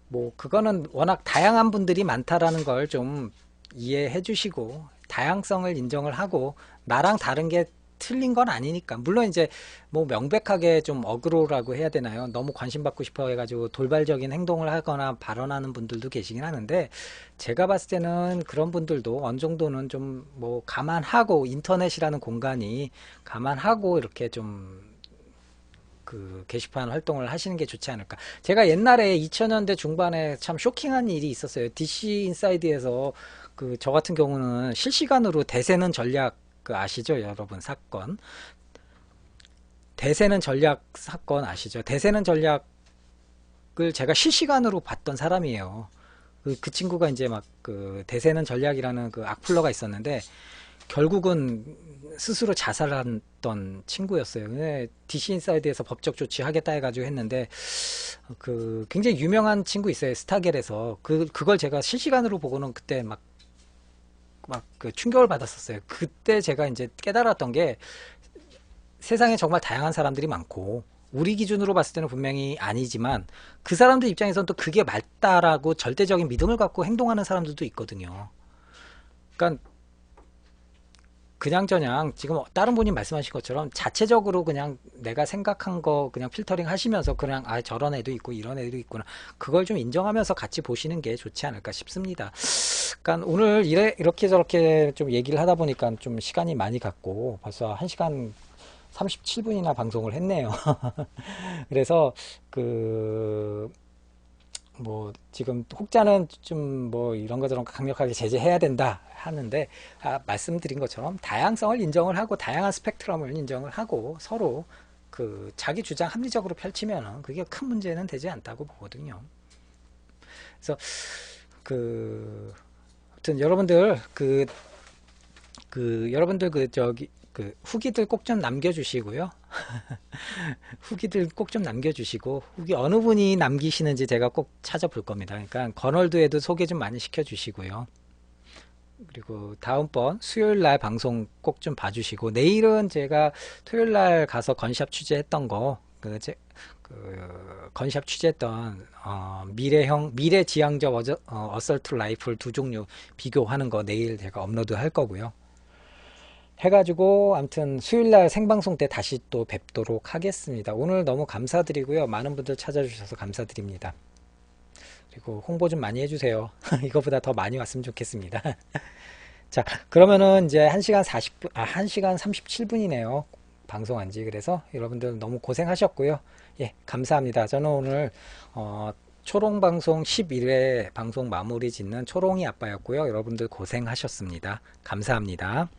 뭐 그거는 워낙 다양한 분들이 많다라는 걸 좀 이해해 주시고 다양성을 인정을 하고 나랑 다른 게 틀린 건 아니니까 물론 이제 뭐 명백하게 좀 어그로라고 해야 되나요? 너무 관심 받고 싶어 해가지고 돌발적인 행동을 하거나 발언하는 분들도 계시긴 하는데 제가 봤을 때는 그런 분들도 어느 정도는 좀 뭐 감안하고 인터넷이라는 공간이 감안하고 이렇게 좀 게시판 활동을 하시는 게 좋지 않을까. 제가 옛날에 2000년대 중반에 참 쇼킹한 일이 있었어요. DC 인사이드에서 저 같은 경우는 실시간으로 대세는 전략 아시죠? 여러분 사건. 대세는 전략 사건 아시죠? 대세는 전략을 제가 실시간으로 봤던 사람이에요. 그 친구가 이제 막 대세는 전략이라는 악플러가 있었는데 결국은 스스로 자살했던 친구였어요. 근데 DC 인사이드에서 법적 조치하겠다 해가지고 했는데 굉장히 유명한 친구 있어요. 스타겔에서 그걸 제가 실시간으로 보고는 그때 막 충격을 받았었어요. 그때 제가 이제 깨달았던 게 세상에 정말 다양한 사람들이 많고 우리 기준으로 봤을 때는 분명히 아니지만 그 사람들 입장에서는 또 그게 맞다라고 절대적인 믿음을 갖고 행동하는 사람들도 있거든요. 그러니까 그냥저냥 지금 다른 분이 말씀하신 것처럼 자체적으로 그냥 내가 생각한 거 그냥 필터링 하시면서 그냥 저런 애도 있고 이런 애도 있구나 그걸 좀 인정하면서 같이 보시는 게 좋지 않을까 싶습니다. 그러니까 오늘 이렇게 저렇게 좀 얘기를 하다 보니까 좀 시간이 많이 갔고 벌써 1시간 37분이나 방송을 했네요. 그래서 뭐 지금 혹자는 좀 뭐 이런 거 저런 거 강력하게 제재해야 된다 하는데 말씀드린 것처럼 다양성을 인정을 하고 다양한 스펙트럼을 인정을 하고 서로 자기 주장 합리적으로 펼치면은 그게 큰 문제는 되지 않다고 보거든요. 그래서 아무튼 여러분들 여러분들 저기 후기들 꼭 좀 남겨주시고요. 후기들 꼭 좀 남겨주시고 후기 어느 분이 남기시는지 제가 꼭 찾아볼 겁니다. 그러니까 건월드에도 소개 좀 많이 시켜주시고요. 그리고 다음번 수요일날 방송 꼭 좀 봐주시고 내일은 제가 토요일날 가서 건샵 취재했던 거 건샵 취재했던 미래지향적 어설트 라이플 두 종류 비교하는 거 내일 제가 업로드 할 거고요. 해가지고 아무튼 수요일날 생방송 때 다시 또 뵙도록 하겠습니다. 오늘 너무 감사드리고요. 많은 분들 찾아주셔서 감사드립니다. 그리고 홍보 좀 많이 해주세요. 이거보다 더 많이 왔으면 좋겠습니다. 자, 그러면은 이제 1시간 40분, 1시간 37분이네요. 방송한 지. 그래서 여러분들 너무 고생하셨고요. 예, 감사합니다. 저는 오늘, 초롱방송 11회 방송 마무리 짓는 초롱이 아빠였고요. 여러분들 고생하셨습니다. 감사합니다.